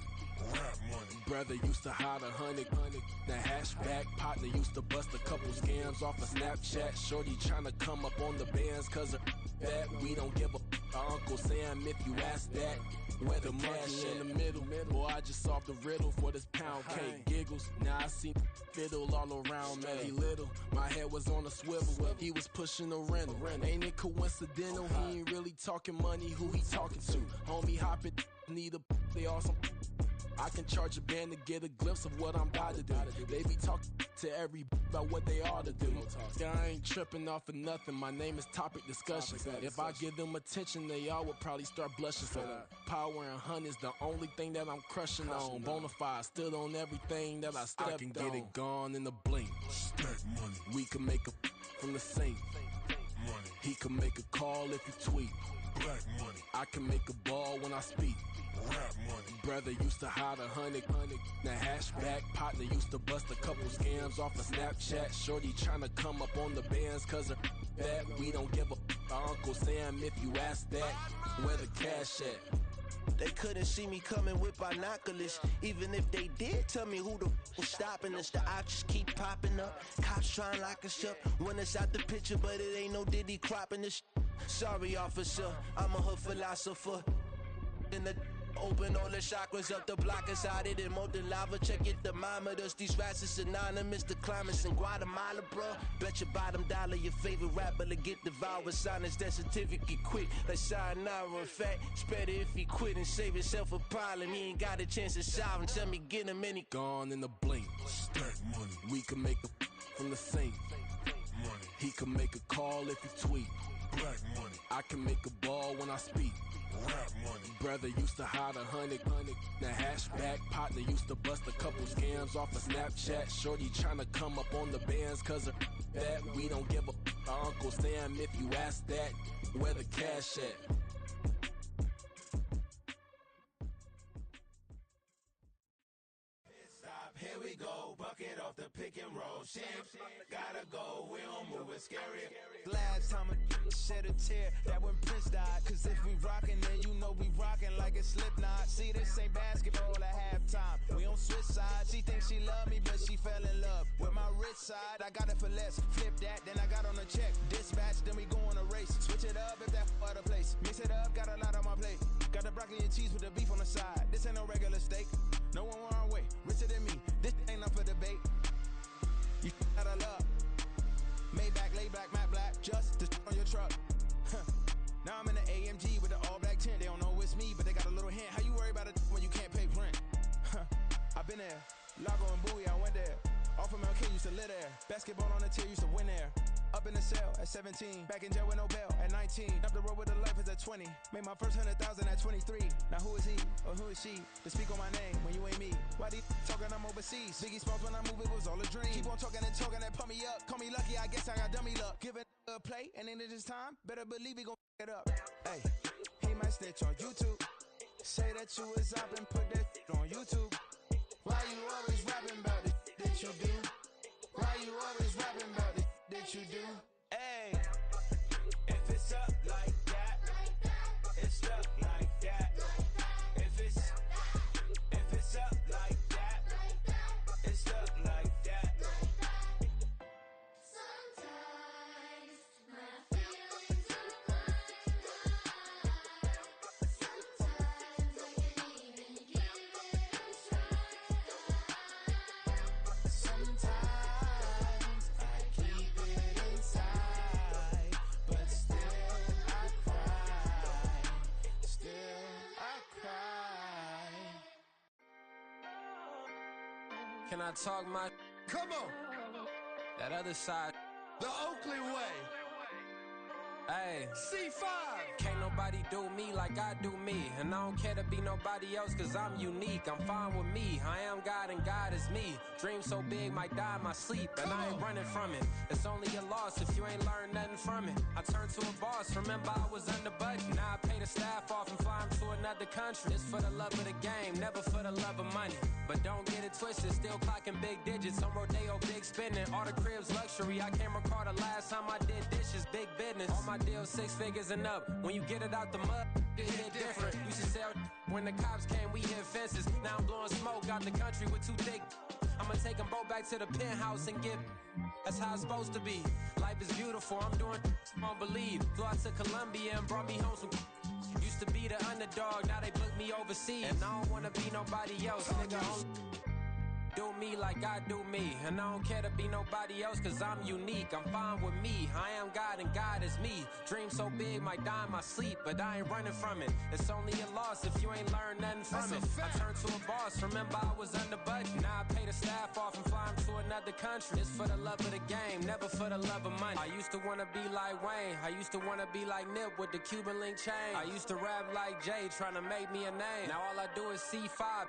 Rap money. Brother used to hide 100. The hashback partner used to bust a couple scams off of Snapchat. Shorty tryna come up on the bands cause of that. We don't give a Uncle Sam if you ask that. Where the monkey in the middle. Boy, I just solved the riddle for this pound cake. Giggles, now I see fiddle all around me. Little, my head was on a swivel. He was pushing a rental. Ain't it coincidental? He ain't really talking money. Who he talking to? Homie hopping, need a they awesome. I can charge a band to get a glimpse of what I'm about to do. They be talking to every about what they ought to do. I ain't tripping off of nothing. My name is Topic Discussion. If I give them attention, they all would probably start blushing. So power and hunt is the only thing that I'm crushing on. Bonafide, stood on everything that I stepped on. I can get it gone in a blink. Stack money. We can make a from the sink. Money. He can make a call if he tweet. Black money. I can make a ball when I speak. Rap money. Brother used to hide 100. The hashback partner used to bust a couple scams off of Snapchat. Shorty tryna come up on the bands cause of that. We don't give a Uncle Sam if you ask that. Where the cash at? They couldn't see me coming with binoculars. Even if they did, tell me who the f was stopping us. The options keep popping up. Cops trying to lock us up. When it's out the picture, but it ain't no Diddy cropping this. Sorry, officer, I'm a hood philosopher. In the open all the chakras up the block inside it and molten lava. Check your thermometers. These rats is synonymous to climates in Guatemala, bro. Bet your bottom dollar your favorite rapper to get devoured. Sign his death certificate quick. Like sayonara. In fact, it's better if he quit and save himself a problem. He ain't got a chance to solve and tell me get him any. Gone in a blink. Stack money. We can make a from the sink. Money. He can make a call if he tweet. Black money. I can make a ball when I speak. Rap money. Brother used to hide 100. The hashback partner used to bust a couple scams off of Snapchat. Shorty tryna come up on the bands cause of that. We don't give a Uncle Sam if you ask that. Where the cash at? Here we go, bucket off the pick and roll. Shit, gotta go, we don't move it scary. Last time a shed a tear, that when Prince died. Cause if we rockin', then you know we rockin' like a Slipknot. See, this ain't basketball at halftime. We on switch sides. She thinks she love me, but she fell in love with my rich side. I got it for less. Flip that, then I got on a check. Dispatch, then we go on a race. Switch it up if that other place. Mix it up, got a lot on my plate. Got the broccoli and cheese with the beef on the side. This ain't no regular steak. No one wrong way, richer than me. This ain't up for debate. You out of luck. Maybach, lay back, matte black, just to on your truck. Now I'm in the AMG with the all black tint. They don't know it's me, but they got a little hint. How you worry about it when you can't pay rent? I've been there. Lago and Bowie, I went there. Off of MLK, used to live there. Basketball on the tier, used to win there. Up in the cell at 17. Back in jail with no bail at 19. Up the road with the life is at 20. Made my first 100,000 at 23. Now who is he or who is she to speak on my name when you ain't me? Why they talking I'm overseas? Biggie Smalls when I move it was all a dream. Keep on talking and pump me up. Call me lucky, I guess I got dummy luck. Give it a play and then it is time. Better believe he gon' it up. Hey, he might snitch on YouTube. Say that you was up and put that on YouTube. Why you always rapping about it that you do? Why you always rapping about it that you do? Hey, if it's up like that, it's stuck like that. If it's up like that, Can I talk my? Come on. That other side. The Oakland way. Hey. C5. Can't nobody do me like I do me. And I don't care to be nobody else cause I'm unique. I'm fine with me. I am God and God is me. Dream so big might die in my sleep. And I ain't running from it. It's only a loss if you ain't learned nothing from it. I turned to a boss. Remember I was under budget. Now I pay the staff off and fly them to another country. It's for the love of the game, never for the love of money. But don't get it twisted. Still clocking big digits. On Rodeo, big spending. All the cribs luxury. I can't recall the last time I did dishes. Big business. All my deals 6 figures and up. When you get it out the mud, it hit different. Used to sell when the cops came, we hit fences. Now I'm blowing smoke out the country with 2 thick. I'ma take them both back to the penthouse and get. That's how it's supposed to be. Life is beautiful. I'm doing won't believe. Flew out to Colombia and brought me home some. Used to be the underdog, now they book me overseas. And I don't wanna be nobody else, nigga. Do me like I do me. And I don't care to be nobody else cause I'm unique. I'm fine with me. I am God and God is me. Dream so big might die in my sleep, but I ain't running from it. It's only a loss if you ain't learned nothing from it. I turned to a boss. Remember I was under budget. Now I pay the staff off and fly them to another country. It's for the love of the game, never for the love of money. I used to wanna be like Wayne. I used to wanna be like Nip with the Cuban link chain. I used to rap like Jay, trying to make me a name. Now all I do is C5,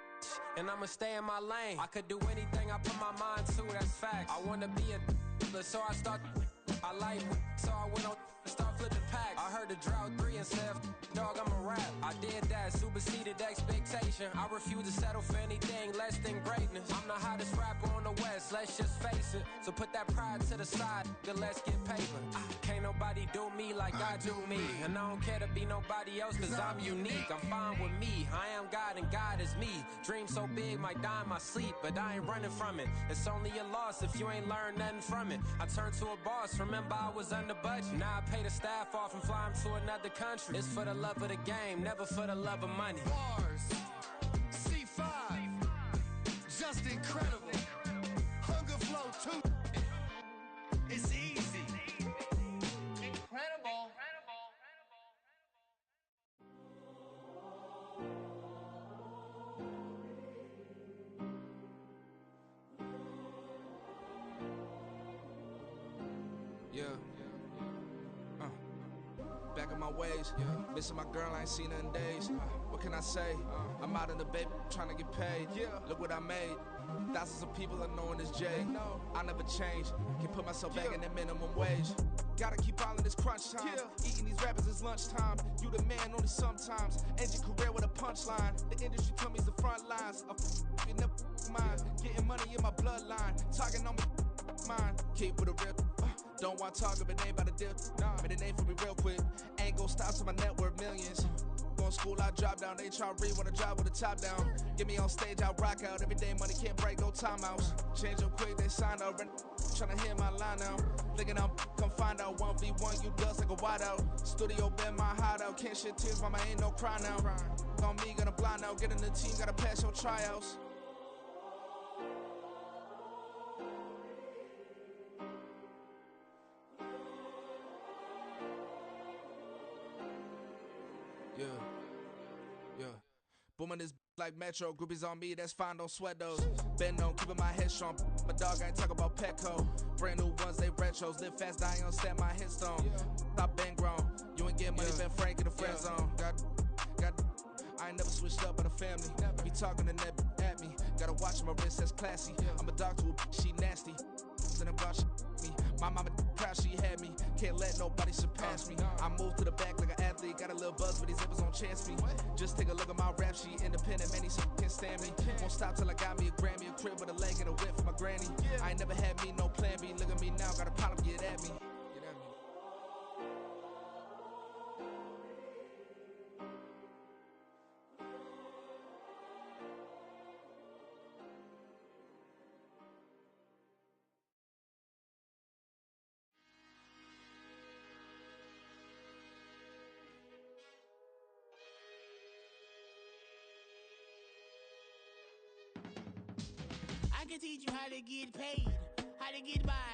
and I'ma stay in my lane. I could do anything I put my mind to, that's fact. I wanna be a so I start. I like so I went on and start flipping packs. I heard the drought 3 and said, dog, I'm a rap. I did that, superseded expectation. I refuse to settle for anything less than greatness. I'm the hottest rapper on the West, let's just face it. So put that pride to the side, then let's get paper. Can't nobody do me like I do me. And I don't care to be nobody else cause I'm unique. I'm fine with me. I am God and God is me. Dream so big might die in my sleep, but I ain't running from it. It's only a loss if you ain't learned nothing from it. I turned to a boss, remember I was under budget. Now I pay the staff off and fly them to another country. It's for the love of the game, never for the love of money. Bars. C5. Just incredible. Hunger Flow 2. It's easy. Incredible. Yeah. Back in my ways, missing my girl, I ain't seen her in days. What can I say? I'm out in the baby, trying to get paid. Look what I made. Thousands of people are knowing this J. I never change. Can put myself back in that minimum wage. Gotta keep all in this crunch time. Eating these rappers is lunchtime. You the man only sometimes. End your career with a punchline. The industry told me it's the front lines. You never mind. Getting money in my bloodline. Talking on me, mine. Keep with a real. Don't want to talk if it ain't about a deal. Made a name for me real quick. Ain't gon' stop till my net worth millions. Going school, I drop down. They try to read when I drop with the top down. Get me on stage, I rock out. Every day money can't break, no timeouts. Change up quick, they sign up. Tryna hear my line now. Thinking I'm come find out 1v1, you dust like a wideout. Studio been my hideout. Can't shed tears, mama ain't no cry now. On me, gonna blind out. Get in the team, gotta pass your tryouts. Yeah. Booming this like Metro. Groupies on me, that's fine, don't sweat those. Bend on, keeping my head strong. My dog ain't talk about Petco. Brand new ones, they retros. Live fast, dying on set, my headstone. Stop been grown. You ain't getting money, been Frank in the friend zone. I ain't never switched up on the family. Be talking to that at me. Gotta watch my wrist, that's classy. I'm a dog to a she nasty. Then I'm about me. My mama proud she had me. Can't let nobody surpass me. I move to the back like an athlete. Got a little buzz, but these zippers don't chance me. Just take a look at my rap sheet. Independent, man, these can't stand me. Won't stop till I got me a Grammy, a crib with a leg and a whip for my granny. I ain't never had me no plan B. Look at me now, got a problem, get at me. I can teach you how to get paid, how to get by.